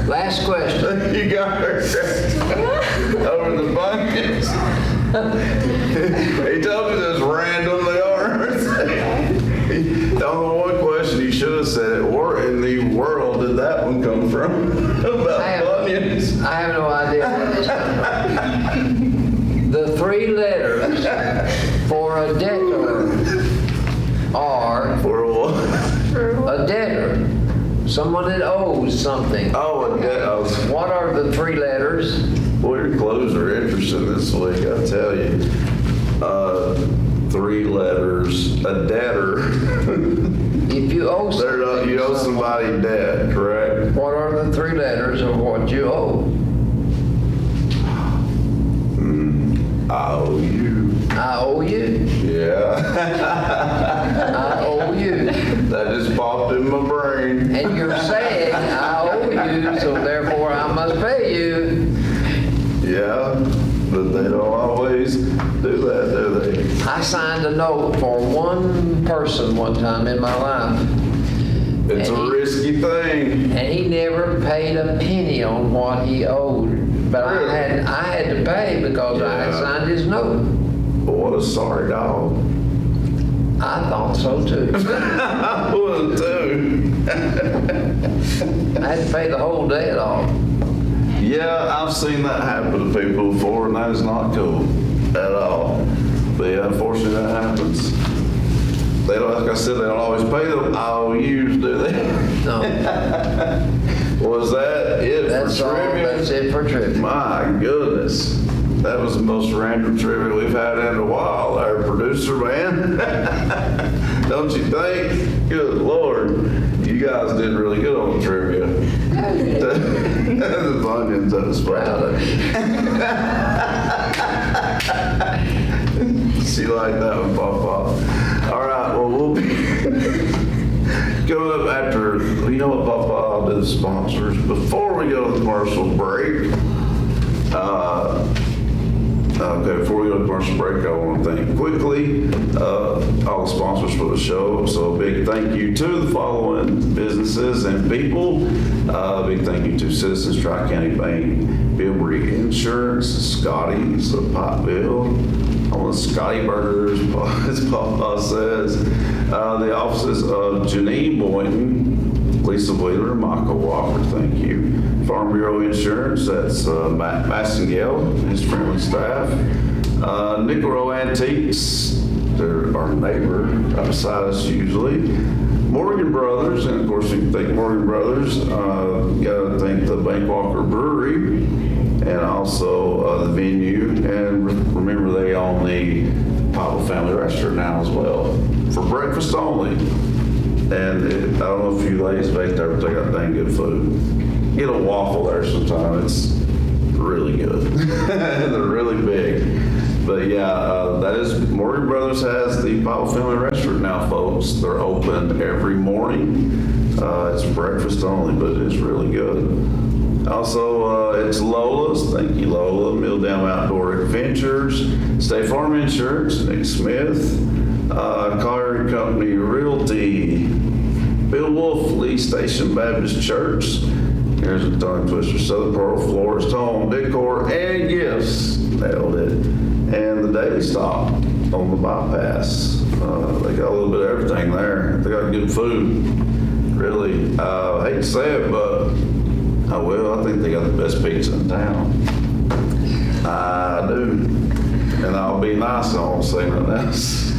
[SPEAKER 2] Last question.
[SPEAKER 1] You got her over the buckets. He told you this random they are. On the one question you should have said it. Where in the world did that one come from? About bunions.
[SPEAKER 2] I have no idea where this comes from. The 3 letters for a debtor are
[SPEAKER 1] For what?
[SPEAKER 2] a debtor, someone that owes something.
[SPEAKER 1] Oh, and that,
[SPEAKER 2] What are the 3 letters?
[SPEAKER 1] boy, your clothes are interesting this week, I tell you. 3 letters, a debtor.
[SPEAKER 2] If you owe something,
[SPEAKER 1] You owe
[SPEAKER 2] to someone,
[SPEAKER 1] somebody debt, correct?
[SPEAKER 2] what are the 3 letters of what you owe?
[SPEAKER 1] I owe you.
[SPEAKER 2] I owe you.
[SPEAKER 1] Yeah.
[SPEAKER 2] I owe you.
[SPEAKER 1] That just popped in my brain.
[SPEAKER 2] And you're saying I owe you, so therefore I must pay you.
[SPEAKER 1] Yeah, but they don't always do that, do they?
[SPEAKER 2] I signed a note for one person one time in my life,
[SPEAKER 1] It's a risky thing.
[SPEAKER 2] and he never paid a penny on what he owed. But
[SPEAKER 1] Really?
[SPEAKER 2] I had to pay because I had
[SPEAKER 1] Yeah.
[SPEAKER 2] signed his note.
[SPEAKER 1] But what a sorry dog.
[SPEAKER 2] I thought so too.
[SPEAKER 1] I would too.
[SPEAKER 2] I had to pay the whole debt off.
[SPEAKER 1] Yeah, I've seen that happen to people before, and that is not cool at all. But yeah, unfortunately, that happens. They don't, like I said, they don't always pay them IOUs, do they?
[SPEAKER 2] No,
[SPEAKER 1] Was that it
[SPEAKER 2] that's
[SPEAKER 1] for
[SPEAKER 2] all.
[SPEAKER 1] trivia?
[SPEAKER 2] That's it for trivia.
[SPEAKER 1] My goodness. That was the most random trivia we've had in a while, our producer man. Don't you think? Good Lord. You You guys did really good on the trivia. The onions, that was proud. She liked that one, Papa. All right, well, we'll be coming up after, you know what, Papa, I'll do the sponsors. Before we go to the commercial break, before we go to commercial break, I want to thank quickly all the sponsors for the show. So a big thank you to the following businesses and people. Big thank you to Citizens Tri-County Bank, Bilbrey Insurance, Scotty's, Pottville, on the Scotty Burgers, as Papa says, the offices of Janine Boynton, Lisa Wheeler, Michael Walker, thank you. Farm Bureau Insurance, that's Matt Massengale and his friendly staff. Nickel Antiques, they're our neighbor right beside us usually. Morgan Brothers, and of course you can thank Morgan Brothers. Got to thank the Bankwalker Brewery and also the venue. And remember, they own the Papa Family Restaurant now as well for breakfast only. And I don't know if you ladies baked there, but they got dang good food. Get a waffle there sometime. It's really good. They're really big. But yeah, that is, Morgan Brothers has the Papa Family Restaurant now, folks. They're open every morning. It's breakfast only, but it's really good. Also, it's Lola's. Thank you, Lola. Milldam Outdoor Adventures. State Farm Insurance, Nick Smith. Collier and Company Realty. Bill Wolf, Lee Station Baptist Church. Here's a tongue twister. Southern Pearl Florist Home Decor and Gifts. Nailed it. And the Daily Stop on the bypass. They got a little bit of everything there. They got good food. Really, I hate to say it, but I will. I think they got the best pizza in town. I do. And I'll be nice. I won't say nothing else.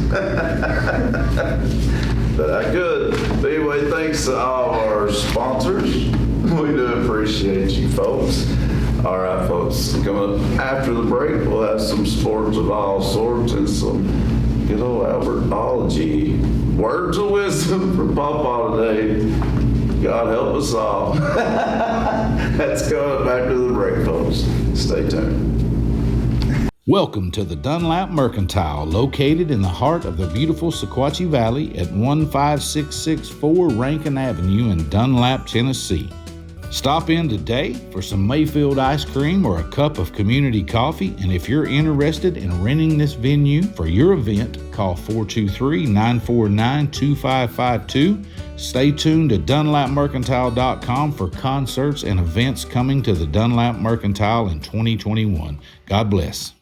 [SPEAKER 1] But I could. But anyway, thanks to all of our sponsors. We do appreciate you folks. All right, folks, coming up after the break, we'll have some sports of all sorts and some good old Albertology. Words of wisdom from Papa today. God help us all. That's coming up after the break, folks. Stay tuned.
[SPEAKER 7] Welcome to the Dunlap Mercantile, located in the heart of the beautiful Sequatchie Valley at 15664 Rankin Avenue in Dunlap, Tennessee. Stop in today for some Mayfield ice cream or a cup of community coffee, and if you're interested in renting this venue for your event, call 423-949-2552. Stay tuned to DunlapMercantile.com for concerts and events coming to the Dunlap Mercantile in 2021. God bless.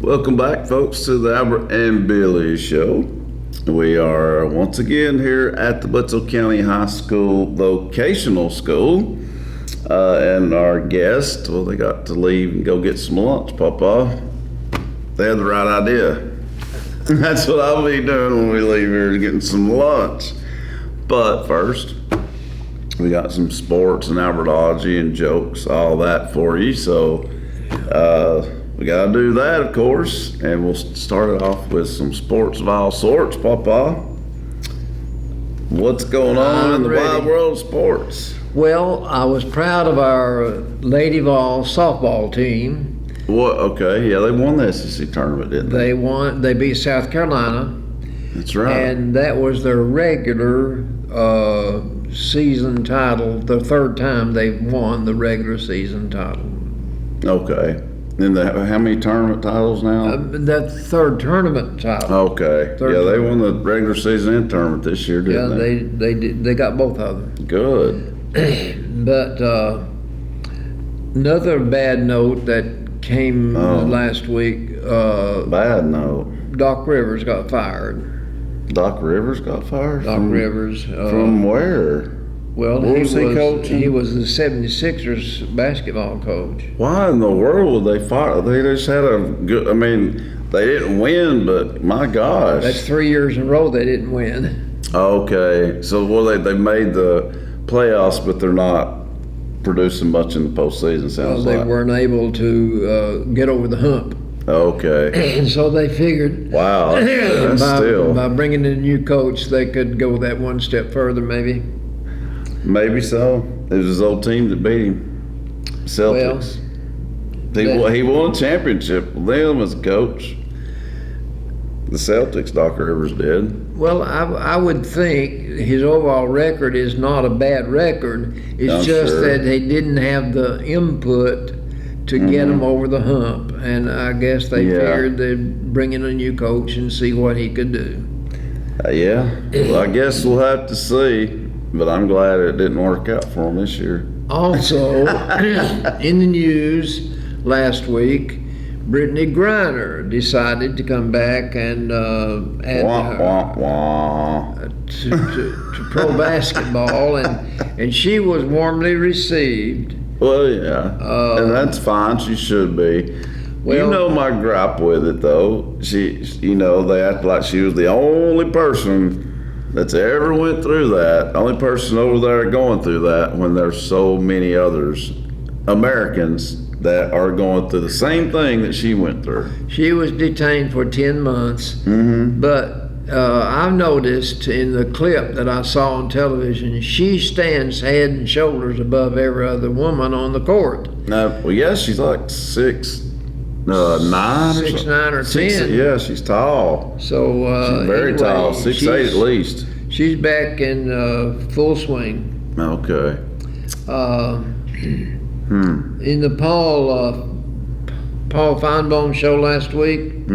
[SPEAKER 1] Welcome back, folks, to the Albert and Billy Show. We are once again here at the Butzel County High School Vocational School. And our guest, well, they got to leave and go get some lunch, Papa. They had the right idea. That's what I'll be doing when we leave here, getting some lunch. But first, we got some sports and Albertology and jokes, all that for you. So, we gotta do that, of course, and we'll start it off with some sports of all sorts, Papa. What's going on in the wide world of sports?
[SPEAKER 2] Well, I was proud of our Lady Vol softball team.
[SPEAKER 1] What? Okay, yeah, they won the SEC tournament, didn't they?
[SPEAKER 2] They beat South Carolina.
[SPEAKER 1] That's right.
[SPEAKER 2] And that was their regular season title, the third time they've won the regular season title.
[SPEAKER 1] Okay. And how many tournament titles now?
[SPEAKER 2] That third tournament title.
[SPEAKER 1] Okay. They won the regular season and tournament this year, didn't they?
[SPEAKER 2] Yeah, they did. They got both of them.
[SPEAKER 1] Good.
[SPEAKER 2] But another bad note that came last week.
[SPEAKER 1] Bad note.
[SPEAKER 2] Doc Rivers got fired.
[SPEAKER 1] Doc Rivers got fired?
[SPEAKER 2] Doc Rivers.
[SPEAKER 1] From where?
[SPEAKER 2] Well,
[SPEAKER 1] Where was he coaching?
[SPEAKER 2] He was the 76ers basketball coach.
[SPEAKER 1] Why in the world would they fire? They just had a good, I mean, they didn't win, but my gosh.
[SPEAKER 2] That's 3 years in a row they didn't win.
[SPEAKER 1] Okay, so well, they made the playoffs, but they're not producing much in the postseason, sounds
[SPEAKER 2] They
[SPEAKER 1] like.
[SPEAKER 2] weren't able to get over the hump.
[SPEAKER 1] Okay.
[SPEAKER 2] And so they figured
[SPEAKER 1] Wow, that's still.
[SPEAKER 2] by bringing in a new coach, they could go that one step further maybe.
[SPEAKER 1] Maybe so. It was his old team that beat him. Celtics. He won a championship with them as a coach. The Celtics, Doc Rivers did.
[SPEAKER 2] Well, I would think his overall record is not a bad record. It's
[SPEAKER 1] I'm
[SPEAKER 2] just
[SPEAKER 1] sure.
[SPEAKER 2] that they didn't have the input to get him over the hump. And I guess they figured they'd bring in a new coach and see what he could do.
[SPEAKER 1] Yeah. Well, I guess we'll have to see. But I'm glad it didn't work out for him this year.
[SPEAKER 2] Also, in the news last week, Brittany Griner decided to come back and add to pro basketball, and she was warmly received.
[SPEAKER 1] Well, yeah, and that's fine. She should be.
[SPEAKER 2] Well,
[SPEAKER 1] you know my gripe with it, though. They act like she was the only person that's ever went through that. Only person over there going through that when there's so many others, Americans, that are going through the same thing that she went through.
[SPEAKER 2] She was detained for 10 months, but I've noticed in the clip that I saw on television, she stands head and shoulders above every other woman on the court.
[SPEAKER 1] Well, yeah, she's like 6'9" or
[SPEAKER 2] 6'9" or 10.
[SPEAKER 1] Yeah, she's tall.
[SPEAKER 2] So
[SPEAKER 1] She's very
[SPEAKER 2] anyway,
[SPEAKER 1] tall, 6'8" at least.
[SPEAKER 2] She's back in full swing.
[SPEAKER 1] Okay.
[SPEAKER 2] In the Paul Feinbaum show last week,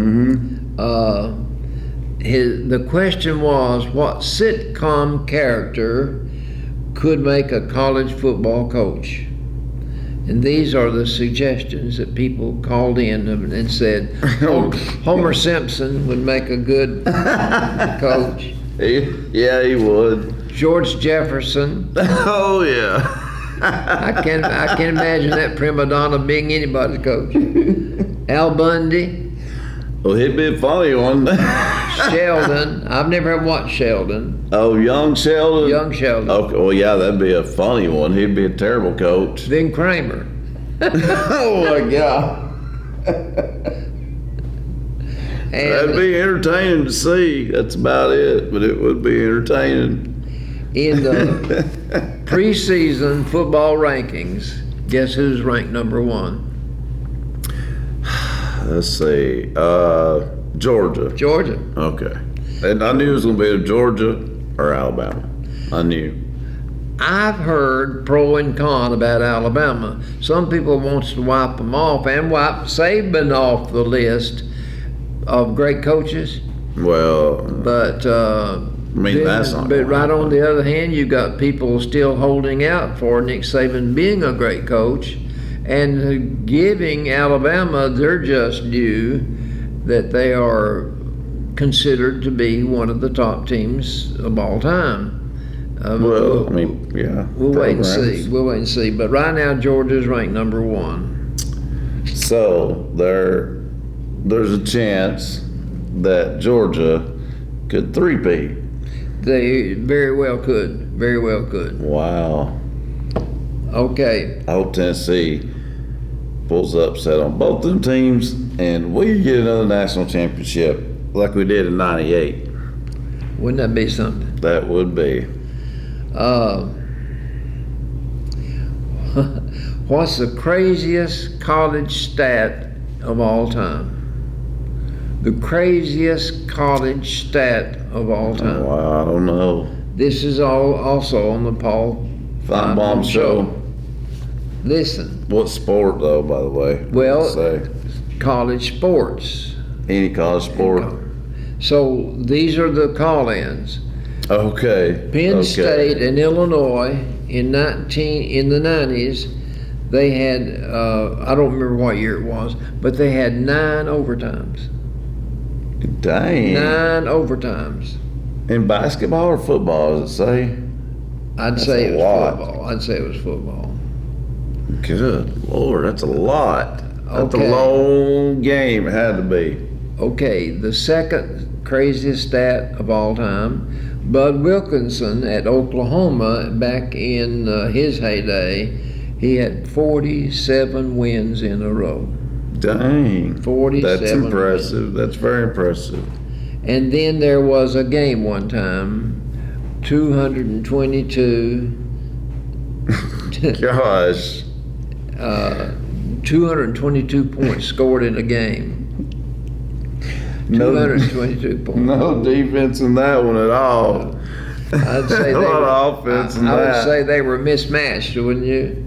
[SPEAKER 2] the question was, what sitcom character could make a college football coach? And these are the suggestions that people called in and said, Homer Simpson would make a good coach.
[SPEAKER 1] Yeah, he would.
[SPEAKER 2] George Jefferson.
[SPEAKER 1] Oh, yeah.
[SPEAKER 2] I can't imagine that prima donna being anybody's coach. Al Bundy.
[SPEAKER 1] Well, he'd be a funny one.
[SPEAKER 2] Sheldon. I've never watched Sheldon.
[SPEAKER 1] Oh, young Sheldon?
[SPEAKER 2] Young Sheldon.
[SPEAKER 1] Okay, well, yeah, that'd be a funny one. He'd be a terrible coach.
[SPEAKER 2] Then Kramer.
[SPEAKER 1] Oh, my God. That'd be entertaining to see. That's about it, but it would be entertaining.
[SPEAKER 2] In the preseason football rankings, guess who's ranked number one?
[SPEAKER 1] Let's see. Georgia.
[SPEAKER 2] Georgia.
[SPEAKER 1] Okay. And I knew it was going to be Georgia or Alabama. I knew.
[SPEAKER 2] I've heard pro and con about Alabama. Some people wants to wipe them off and wipe Saban off the list of great coaches.
[SPEAKER 1] Well,
[SPEAKER 2] But
[SPEAKER 1] that's not.
[SPEAKER 2] But right on the other hand, you got people still holding out for Nick Saban being a great coach and giving Alabama their just due that they are considered to be one of the top teams of all time.
[SPEAKER 1] Well, I mean, yeah.
[SPEAKER 2] We'll wait and
[SPEAKER 1] programs.
[SPEAKER 2] see. We'll wait and see. But right now, Georgia's ranked number one.
[SPEAKER 1] So there's a chance that Georgia could three-peat.
[SPEAKER 2] They very well could. Very well could.
[SPEAKER 1] Wow.
[SPEAKER 2] Okay.
[SPEAKER 1] I hope Tennessee pulls the upset on both them teams and we get another national championship like we did in '98.
[SPEAKER 2] Wouldn't that be something?
[SPEAKER 1] That would be.
[SPEAKER 2] What's the craziest college stat of all time? The craziest college stat of all time.
[SPEAKER 1] Wow, I don't know.
[SPEAKER 2] This is also on the Paul
[SPEAKER 1] Feinbaum show.
[SPEAKER 2] Listen,
[SPEAKER 1] What sport though, by the way?
[SPEAKER 2] Well-
[SPEAKER 1] Say
[SPEAKER 2] college sports.
[SPEAKER 1] any college sport.
[SPEAKER 2] So these are the call-ins.
[SPEAKER 1] Okay.
[SPEAKER 2] Penn
[SPEAKER 1] okay.
[SPEAKER 2] State and Illinois in the 90s, they had I don't remember what year it was, but they had 9 overtimes.
[SPEAKER 1] Dang.
[SPEAKER 2] 9 overtimes.
[SPEAKER 1] In basketball or football, does it say?
[SPEAKER 2] I'd
[SPEAKER 1] That's
[SPEAKER 2] say
[SPEAKER 1] a
[SPEAKER 2] it was
[SPEAKER 1] lot.
[SPEAKER 2] football. I'd say it was football.
[SPEAKER 1] Good Lord, that's a lot. That's a
[SPEAKER 2] Okay.
[SPEAKER 1] long game. It had to be.
[SPEAKER 2] Okay, the second craziest stat of all time, Bud Wilkinson at Oklahoma back in his heyday, he had 47 wins in a row.
[SPEAKER 1] Dang.
[SPEAKER 2] 47
[SPEAKER 1] That's impressive. That's very impressive.
[SPEAKER 2] And then there was a game one time, 222,
[SPEAKER 1] Gosh.
[SPEAKER 2] 222 points scored in a game. 222 points.
[SPEAKER 1] No defense in that one at all.
[SPEAKER 2] I'd say
[SPEAKER 1] A
[SPEAKER 2] they
[SPEAKER 1] lot
[SPEAKER 2] were,
[SPEAKER 1] of offense in
[SPEAKER 2] I would
[SPEAKER 1] that.
[SPEAKER 2] say they were mismatched, wouldn't you?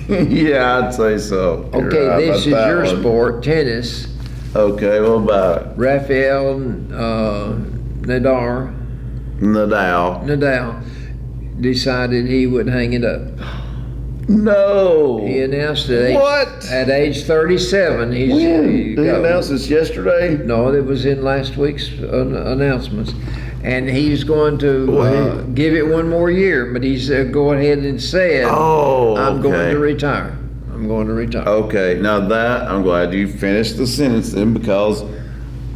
[SPEAKER 1] Yeah, I'd say so. You're
[SPEAKER 2] Okay,
[SPEAKER 1] right
[SPEAKER 2] this is
[SPEAKER 1] about that
[SPEAKER 2] your
[SPEAKER 1] one.
[SPEAKER 2] sport, tennis.
[SPEAKER 1] Okay, what about
[SPEAKER 2] Rafael Nadal decided he would hang it up.
[SPEAKER 1] No.
[SPEAKER 2] He announced
[SPEAKER 1] What?
[SPEAKER 2] at age 37. He
[SPEAKER 1] When? They
[SPEAKER 2] got-
[SPEAKER 1] announced this yesterday?
[SPEAKER 2] No, it was in last week's announcements. And he's going to
[SPEAKER 1] Wait.
[SPEAKER 2] give it one more year, but he's go ahead and said,
[SPEAKER 1] Oh,
[SPEAKER 2] I'm going
[SPEAKER 1] okay.
[SPEAKER 2] to retire. I'm going to retire.
[SPEAKER 1] Okay, now that, I'm glad you finished the sentence then, because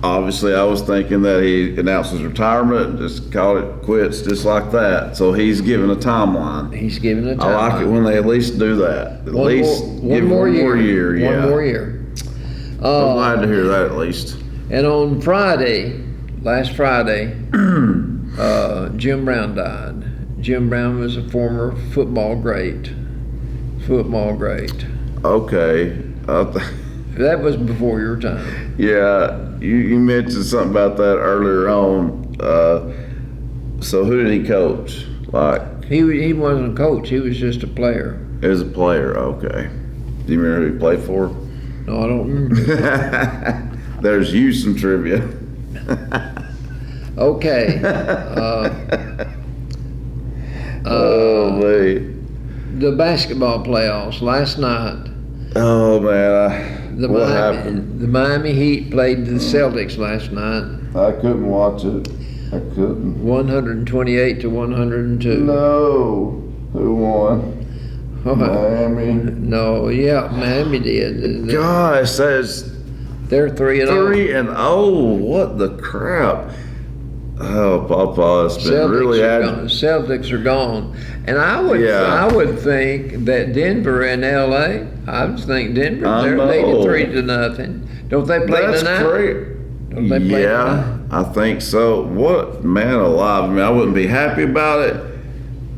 [SPEAKER 1] obviously I was thinking that he announced his retirement and just called it quits just like that. So he's given a timeline.
[SPEAKER 2] He's giving a
[SPEAKER 1] I
[SPEAKER 2] time.
[SPEAKER 1] like it when they at least do that. At least give
[SPEAKER 2] one more
[SPEAKER 1] year, yeah.
[SPEAKER 2] One more year.
[SPEAKER 1] I'm glad to hear that at least.
[SPEAKER 2] And on Friday, last Friday, Jim Brown died. Jim Brown was a former football great.
[SPEAKER 1] Okay.
[SPEAKER 2] That was before your time.
[SPEAKER 1] Yeah, you mentioned something about that earlier on. So who did he coach? Like,
[SPEAKER 2] He wasn't a coach. He was just a player.
[SPEAKER 1] as a player, okay. Do you remember who he played for?
[SPEAKER 2] No, I don't remember.
[SPEAKER 1] There's you some trivia.
[SPEAKER 2] Okay.
[SPEAKER 1] Oh, wait.
[SPEAKER 2] The basketball playoffs last night.
[SPEAKER 1] Oh, man. What happened?
[SPEAKER 2] The Miami Heat played the Celtics last night,
[SPEAKER 1] I couldn't watch it. I couldn't.
[SPEAKER 2] 128 to 102.
[SPEAKER 1] No. Who won? Miami.
[SPEAKER 2] No, yeah, Miami did.
[SPEAKER 1] Gosh, that's
[SPEAKER 2] They're 3-0.
[SPEAKER 1] 3-0. What the crap? Oh, Papa, it's been really
[SPEAKER 2] Celtics are gone, and I would think that Denver and LA. I would think Denver.
[SPEAKER 1] I
[SPEAKER 2] They're
[SPEAKER 1] know.
[SPEAKER 2] leading 3-0. Don't they play
[SPEAKER 1] That's
[SPEAKER 2] tonight?
[SPEAKER 1] great.
[SPEAKER 2] Don't they play
[SPEAKER 1] Yeah,
[SPEAKER 2] tonight?
[SPEAKER 1] I think so. What, man alive. I mean, I wouldn't be happy about it,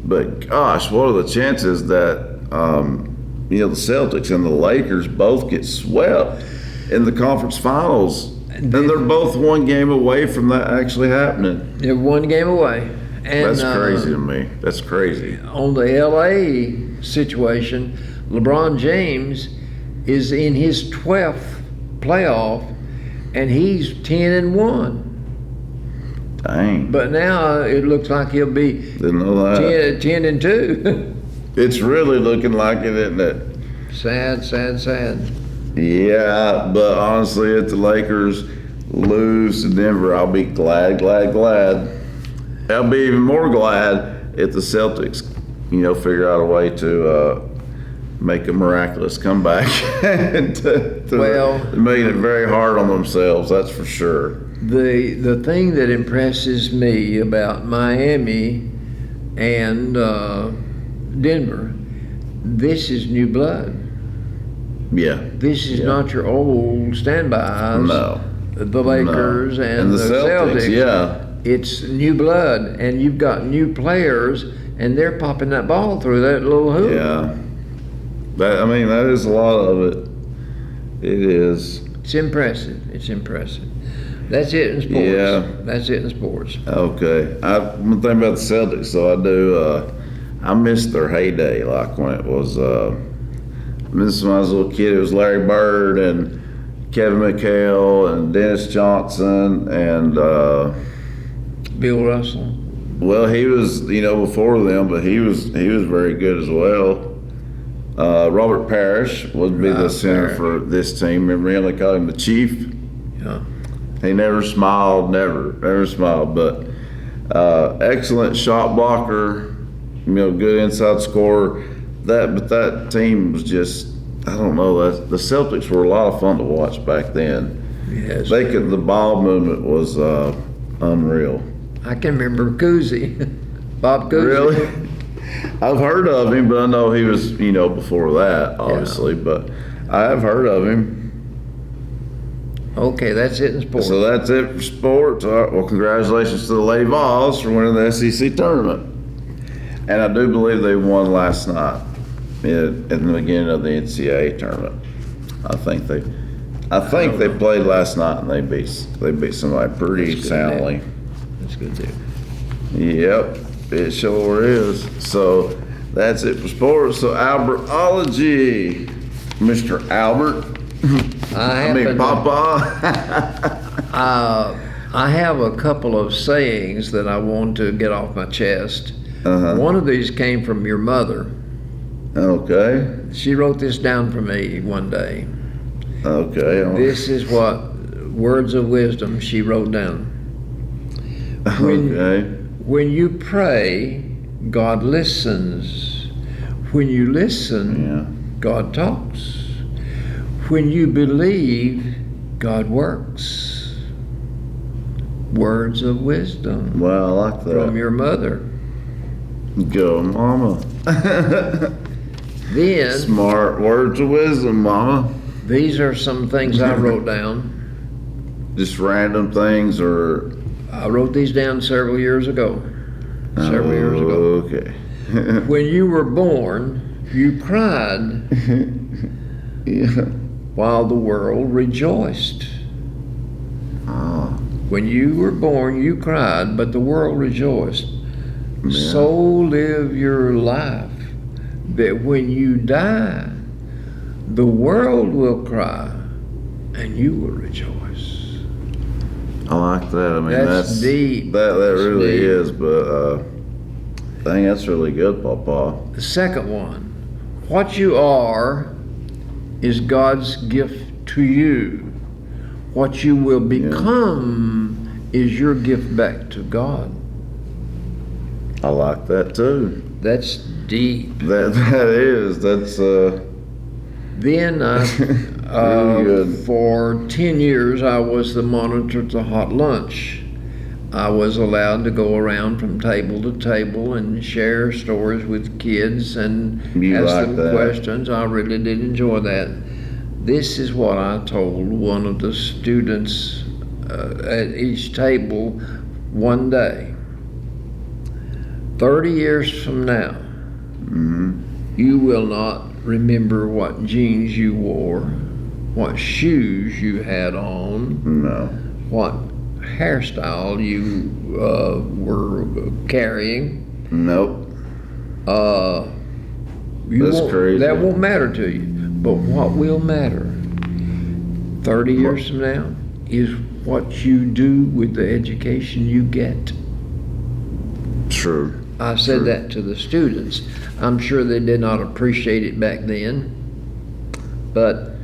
[SPEAKER 1] but gosh, what are the chances that, the Celtics and the Lakers both get swept in the conference finals? And they're both one game away from that actually happening.
[SPEAKER 2] They're one game away. And,
[SPEAKER 1] That's crazy to me. That's crazy.
[SPEAKER 2] On the LA situation, LeBron James is in his 12th playoff, and he's 10-1.
[SPEAKER 1] Dang.
[SPEAKER 2] But now it looks like he'll be
[SPEAKER 1] Didn't know that.
[SPEAKER 2] 10-2.
[SPEAKER 1] It's really looking like it, isn't it?
[SPEAKER 2] Sad.
[SPEAKER 1] Yeah, but honestly, if the Lakers lose to Denver, I'll be glad. I'll be even more glad if the Celtics, figure out a way to make a miraculous comeback and
[SPEAKER 2] Well,
[SPEAKER 1] making it very hard on themselves. That's for sure.
[SPEAKER 2] The thing that impresses me about Miami and Denver, this is new blood.
[SPEAKER 1] Yeah.
[SPEAKER 2] This is not your old standbys.
[SPEAKER 1] No.
[SPEAKER 2] The Lakers and the Celtics.
[SPEAKER 1] Yeah.
[SPEAKER 2] It's new blood, and you've got new players, and they're popping that ball through that little hoop.
[SPEAKER 1] Yeah. That is a lot of it. It is.
[SPEAKER 2] It's impressive. That's it in sports.
[SPEAKER 1] Yeah.
[SPEAKER 2] That's it in sports.
[SPEAKER 1] Okay. One thing about the Celtics, so I do, I miss their heyday, like when it was, I miss when I was a little kid, it was Larry Bird and Kevin McHale and Dennis Johnson and,
[SPEAKER 2] Bill Russell.
[SPEAKER 1] well, he was, before them, but he was very good as well. Robert Parrish would be the center for this team. Remember him? They called him the Chief.
[SPEAKER 2] Yeah.
[SPEAKER 1] He never smiled, never smiled. But Excellent shot blocker, good inside scorer. But that team was just, I don't know, the Celtics were a lot of fun to watch back then.
[SPEAKER 2] Yes.
[SPEAKER 1] The ball movement was unreal.
[SPEAKER 2] I can remember Cousy, Bob Cousy.
[SPEAKER 1] Really? I've heard of him, but I know he was, before that, obviously, but I have heard of him.
[SPEAKER 2] Okay, that's it in sports.
[SPEAKER 1] So that's it for sports. All right, well, congratulations to the Lady Vols for winning the SEC tournament. And I do believe they won last night in the beginning of the NCAA tournament. I think they played last night and they beat somebody pretty soundly.
[SPEAKER 2] That's good too.
[SPEAKER 1] Yep, it sure is. So that's it for sports. So Albertology, Mr. Albert. Papa.
[SPEAKER 2] I have a couple of sayings that I want to get off my chest. One of these came from your mother.
[SPEAKER 1] Okay.
[SPEAKER 2] She wrote this down for me one day.
[SPEAKER 1] Okay.
[SPEAKER 2] This is what words of wisdom she wrote down. When you pray, God listens. When you listen, God talks. When you believe, God works. Words of wisdom.
[SPEAKER 1] Well, I like that.
[SPEAKER 2] From your mother.
[SPEAKER 1] Go, Mama.
[SPEAKER 2] Then,
[SPEAKER 1] smart words of wisdom, Mama.
[SPEAKER 2] These are some things I wrote down.
[SPEAKER 1] Just random things, or?
[SPEAKER 2] I wrote these down several years ago.
[SPEAKER 1] Okay.
[SPEAKER 2] When you were born, you cried.
[SPEAKER 1] Yeah.
[SPEAKER 2] While the world rejoiced. When you were born, you cried, but the world rejoiced. Yeah. So live your life that when you die, the world will cry and you will rejoice.
[SPEAKER 1] I like that. I mean,
[SPEAKER 2] that's deep.
[SPEAKER 1] That really deep. Is, but I think that's really good, Papa.
[SPEAKER 2] The second one, what you are is God's gift to you. What you will become is your gift back to God.
[SPEAKER 1] I like that too.
[SPEAKER 2] That's deep.
[SPEAKER 1] That is. That's
[SPEAKER 2] Then really good. For 10 years I was the monitor at the hot lunch. I was allowed to go around from table to table and share stories with kids and ask them questions. I really did enjoy that. This is what I told one of the students at each table one day. 30 years from now, you will not remember what jeans you wore, what shoes you had on, what hairstyle you were carrying.
[SPEAKER 1] Nope.
[SPEAKER 2] That's crazy. That won't matter to you. But what will matter 30 years from now is what you do with the education you get.
[SPEAKER 1] True.
[SPEAKER 2] I said that to the students. I'm sure they did not appreciate it back then, but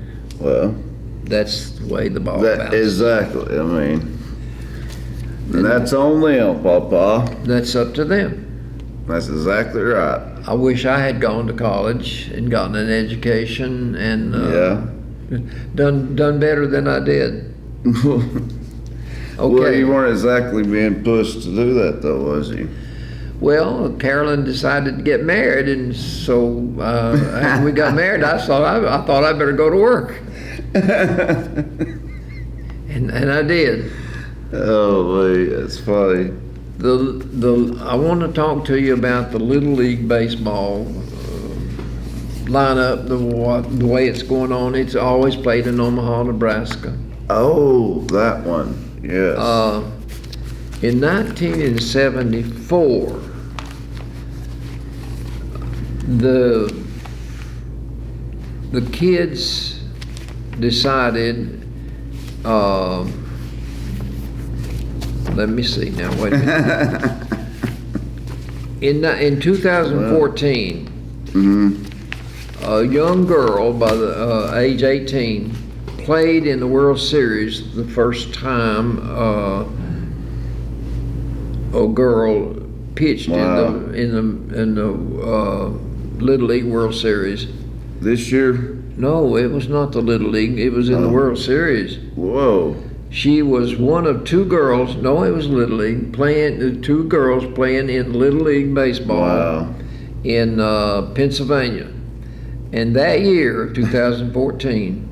[SPEAKER 2] that's the way the ball bounces.
[SPEAKER 1] Exactly. I mean, and that's on them, Papa.
[SPEAKER 2] That's up to them.
[SPEAKER 1] That's exactly right.
[SPEAKER 2] I wish I had gone to college and gotten an education and done better than I did. Okay.
[SPEAKER 1] Well, you weren't exactly being pushed to do that, though, was you?
[SPEAKER 2] Well, Carolyn decided to get married, and so after we got married, I thought I better go to work, and I did.
[SPEAKER 1] Oh, wait, that's funny.
[SPEAKER 2] I want to talk to you about the Little League baseball lineup, the way it's going on. It's always played in Omaha, Nebraska.
[SPEAKER 1] Oh, that one, yes.
[SPEAKER 2] In 1974, the kids decided. Let me see now. Wait a minute. In 2014, a young girl by the age 18 played in the World Series the first time a girl pitched
[SPEAKER 1] Wow.
[SPEAKER 2] in the Little League World Series.
[SPEAKER 1] This year?
[SPEAKER 2] No, it was not the Little League. It was in the World Series.
[SPEAKER 1] Whoa.
[SPEAKER 2] She was one of two girls. No, it was Little League two girls playing in Little League baseball
[SPEAKER 1] Wow.
[SPEAKER 2] in Pennsylvania. And that year, 2014,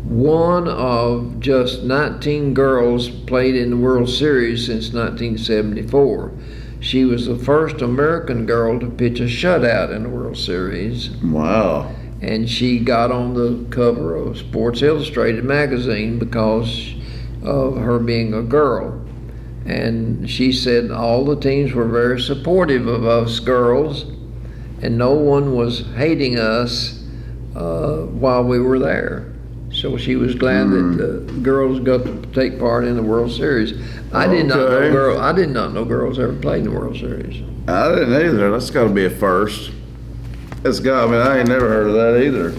[SPEAKER 2] one of just 19 girls played in the World Series since 1974. She was the first American girl to pitch a shutout in the World Series.
[SPEAKER 1] Wow.
[SPEAKER 2] And she got on the cover of Sports Illustrated magazine because of her being a girl. And she said all the teams were very supportive of us girls, and no one was hating us while we were there. So she was glad that the girls got to take part in the World Series. I did not know girls ever played in the World Series.
[SPEAKER 1] I didn't either. That's got to be a first. I ain't never heard of that either.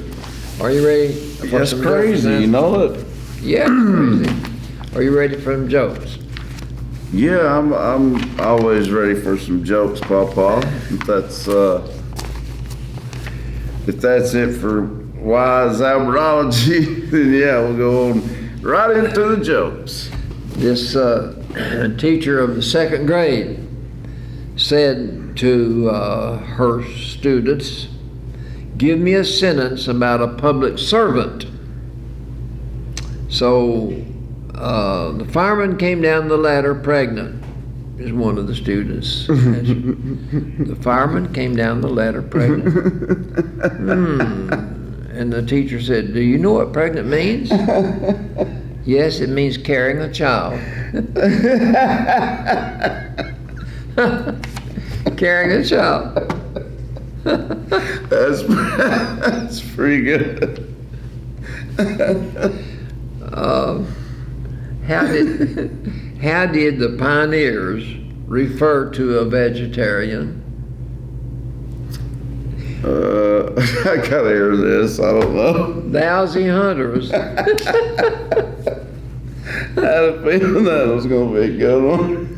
[SPEAKER 2] Are you ready? for
[SPEAKER 1] That's
[SPEAKER 2] some
[SPEAKER 1] crazy,
[SPEAKER 2] jokes,
[SPEAKER 1] you
[SPEAKER 2] man?
[SPEAKER 1] know it?
[SPEAKER 2] Yeah, crazy. Are you ready for some jokes?
[SPEAKER 1] Yeah, I'm always ready for some jokes, Papa. If that's it for wise alberology, then yeah, we'll go on right into the jokes.
[SPEAKER 2] This teacher of the second grade said to her students, "Give me a sentence about a public servant." So the fireman came down the ladder pregnant, is one of the students. The fireman came down the ladder pregnant. And the teacher said, "Do you know what pregnant means?" "Yes, it means carrying a child." Carrying a child.
[SPEAKER 1] That's pretty good.
[SPEAKER 2] How did the pioneers refer to a vegetarian?
[SPEAKER 1] I gotta hear this. I don't know.
[SPEAKER 2] Lousy hunters.
[SPEAKER 1] I had a feeling that was gonna be a good one.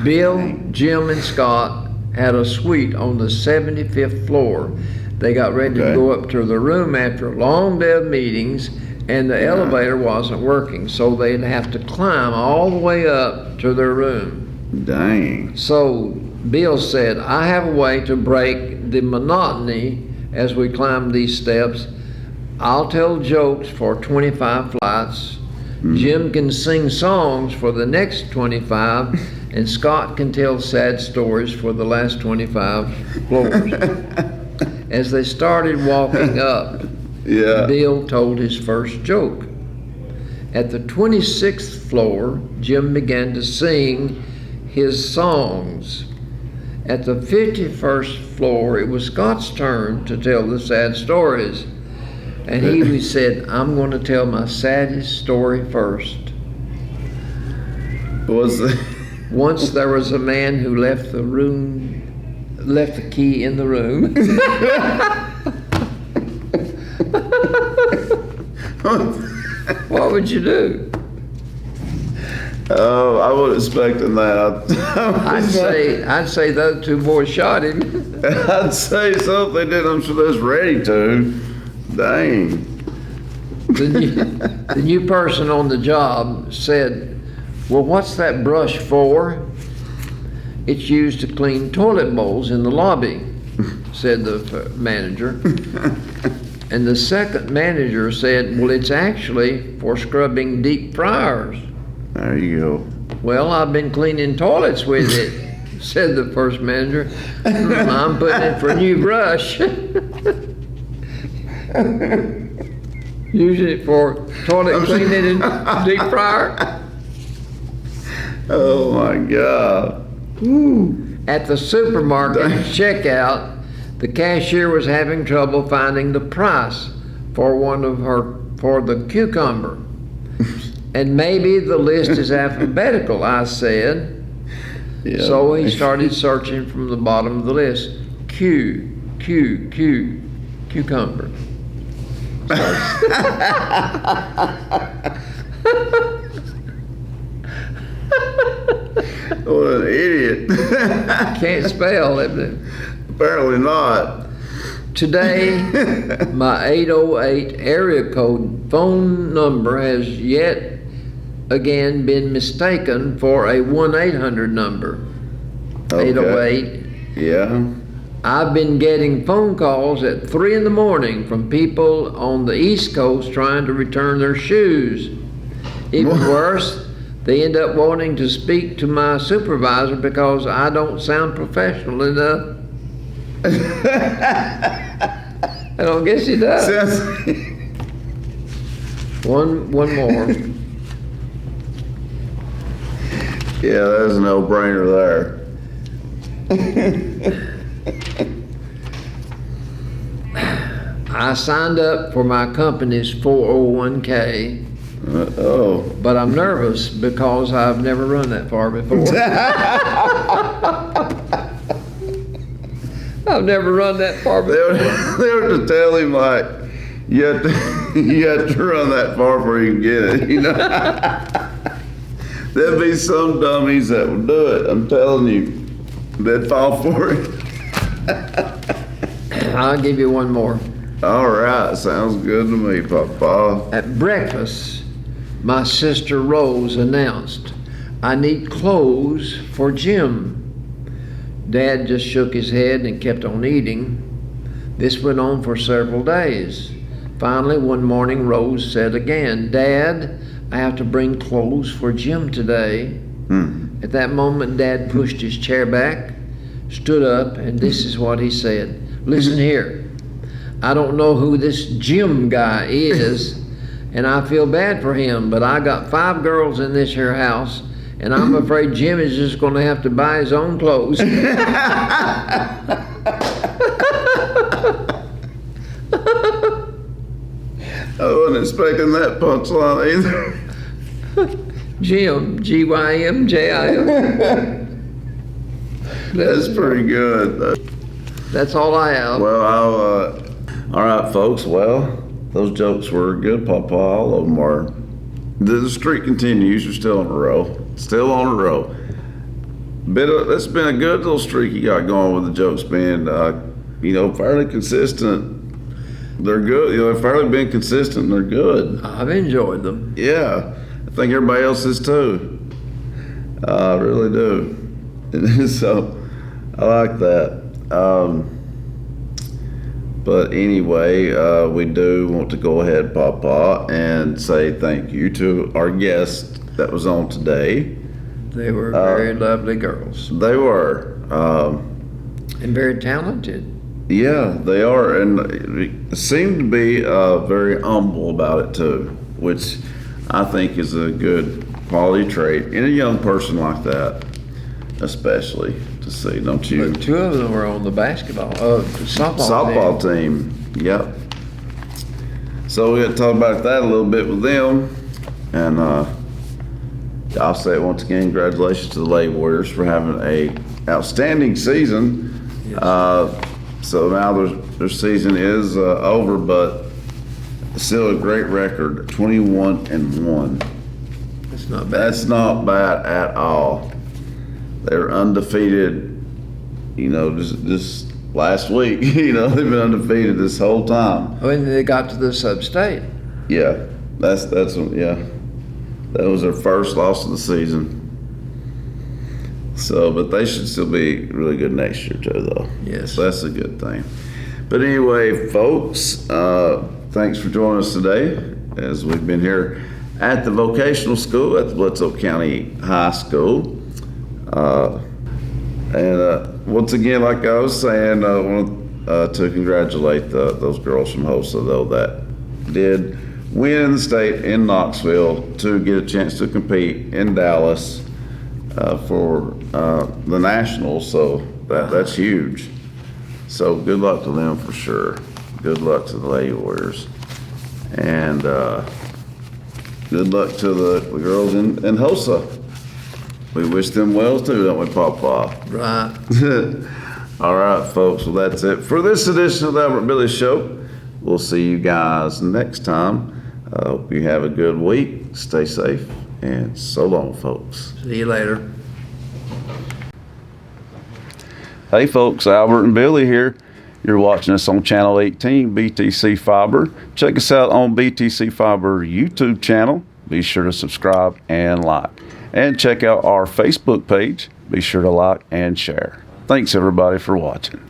[SPEAKER 2] Bill, Jim, and Scott had a suite on the 75th floor. They got ready to
[SPEAKER 1] Okay.
[SPEAKER 2] go up to their room after a long day of meetings, and the elevator wasn't working, so they'd have to climb all the way up to their room.
[SPEAKER 1] Dang.
[SPEAKER 2] So Bill said, "I have a way to break the monotony as we climb these steps. I'll tell jokes for 25 flights. Jim can sing songs for the next 25, and Scott can tell sad stories for the last 25 floors." As they started walking up,
[SPEAKER 1] Yeah.
[SPEAKER 2] Bill told his first joke. At the 26th floor, Jim began to sing his songs. At the 51st floor, it was Scott's turn to tell the sad stories. And he said, "I'm going to tell my saddest story first.
[SPEAKER 1] Was it?
[SPEAKER 2] Once there was a man who left the key in the room." What would you do?
[SPEAKER 1] Oh, I wasn't expecting that.
[SPEAKER 2] I'd say those two boys shot him.
[SPEAKER 1] I'd say something they did. I'm sure they was ready to. Dang.
[SPEAKER 2] The new person on the job said, "Well, what's that brush for?" "It's used to clean toilet bowls in the lobby," said the manager. And the second manager said, "Well, it's actually for scrubbing deep fryers."
[SPEAKER 1] There you go.
[SPEAKER 2] "Well, I've been cleaning toilets with it," said the first manager. "I'm putting it for a new brush." Using it for toilet cleaning and deep fryer.
[SPEAKER 1] Oh my God.
[SPEAKER 2] At the supermarket checkout, the cashier was having trouble finding the price for the cucumber. "And maybe the list is alphabetical," I said.
[SPEAKER 1] Yeah.
[SPEAKER 2] So he started searching from the bottom of the list. Cucumber. Can't spell it.
[SPEAKER 1] Apparently not.
[SPEAKER 2] Today, my 808 area code phone number has yet again been mistaken for a 1-800 number.
[SPEAKER 1] Okay.
[SPEAKER 2] 808.
[SPEAKER 1] Yeah.
[SPEAKER 2] I've been getting phone calls at 3 in the morning from people on the East Coast trying to return their shoes. Even worse, they end up wanting to speak to my supervisor because I don't sound professional enough. I don't guess he does. One more.
[SPEAKER 1] Yeah, that's a no-brainer there.
[SPEAKER 2] I signed up for my company's 401k,
[SPEAKER 1] Oh.
[SPEAKER 2] but I'm nervous because I've never run that far before. I've never run that far before.
[SPEAKER 1] They were to tell him, like, you have to run that far before you can get it, you know? There'd be some dummies that would do it, I'm telling you. They'd fall for it.
[SPEAKER 2] I'll give you one more.
[SPEAKER 1] All right, sounds good to me, Papa.
[SPEAKER 2] At breakfast, my sister Rose announced, I need clothes for Jim. Dad just shook his head and kept on eating. This went on for several days. Finally, one morning, Rose said again, Dad, I have to bring clothes for Jim today. At that moment, Dad pushed his chair back, stood up, and this is what he said. Listen here, I don't know who this Jim guy is, and I feel bad for him, but I got 5 girls in this here house, and I'm afraid Jim is just going to have to buy his own clothes.
[SPEAKER 1] I wasn't expecting that punchline either.
[SPEAKER 2] Jim, G-Y-M, J-I-M.
[SPEAKER 1] That's pretty good.
[SPEAKER 2] That's all I have.
[SPEAKER 1] Well, all right, folks. Well, those jokes were good, Papa. All of them are. The streak continues. You're still on a roll. Still on a roll. That's been a good little streak you got going with the jokes being, fairly consistent. They're good. They've fairly been consistent. They're good.
[SPEAKER 2] I've enjoyed them.
[SPEAKER 1] Yeah, I think everybody else is too. I really do. So I like that. But anyway, we do want to go ahead, Papa, and say thank you to our guest that was on today.
[SPEAKER 2] They were very lovely girls.
[SPEAKER 1] They were.
[SPEAKER 2] And very talented.
[SPEAKER 1] Yeah, they are, and seem to be very humble about it too, which I think is a good quality trait in a young person like that, especially to see, don't you?
[SPEAKER 2] But 2 of them were on the softball
[SPEAKER 1] team. Yep. So we got to talk about that a little bit with them, and I'll say it once again, congratulations to the Lady Warriors for having a outstanding season.
[SPEAKER 2] Yes.
[SPEAKER 1] So now their season is over, but still a great record, 21-1.
[SPEAKER 2] That's not bad.
[SPEAKER 1] That's not bad at all. They're undefeated, just last week, they've been undefeated this whole time.
[SPEAKER 2] When they got to the sub-state.
[SPEAKER 1] Yeah, that's yeah. That was their first loss of the season. So, but they should still be really good next year too, though.
[SPEAKER 2] Yes.
[SPEAKER 1] So that's a good thing. But anyway, folks, thanks for joining us today as we've been here at the vocational school at the Bledsoe County High School. Once again, like I was saying, I want to congratulate those girls from HOSA, though, that did win in the state in Knoxville to get a chance to compete in Dallas for the Nationals. So that's huge. So good luck to them for sure. Good luck to the Lady Warriors. And good luck to the girls in HOSA. We wish them well too, don't we, Papa?
[SPEAKER 2] Right.
[SPEAKER 1] All right, folks. Well, that's it for this edition of the Albert Billy Show. We'll see you guys next time. Hope you have a good week. Stay safe, and so long, folks.
[SPEAKER 2] See you later.
[SPEAKER 1] Hey folks, Albert and Billy here. You're watching us on Channel 18, BTC Fiber. Check us out on BTC Fiber YouTube channel. Be sure to subscribe and like. And check out our Facebook page. Be sure to like and share. Thanks everybody for watching.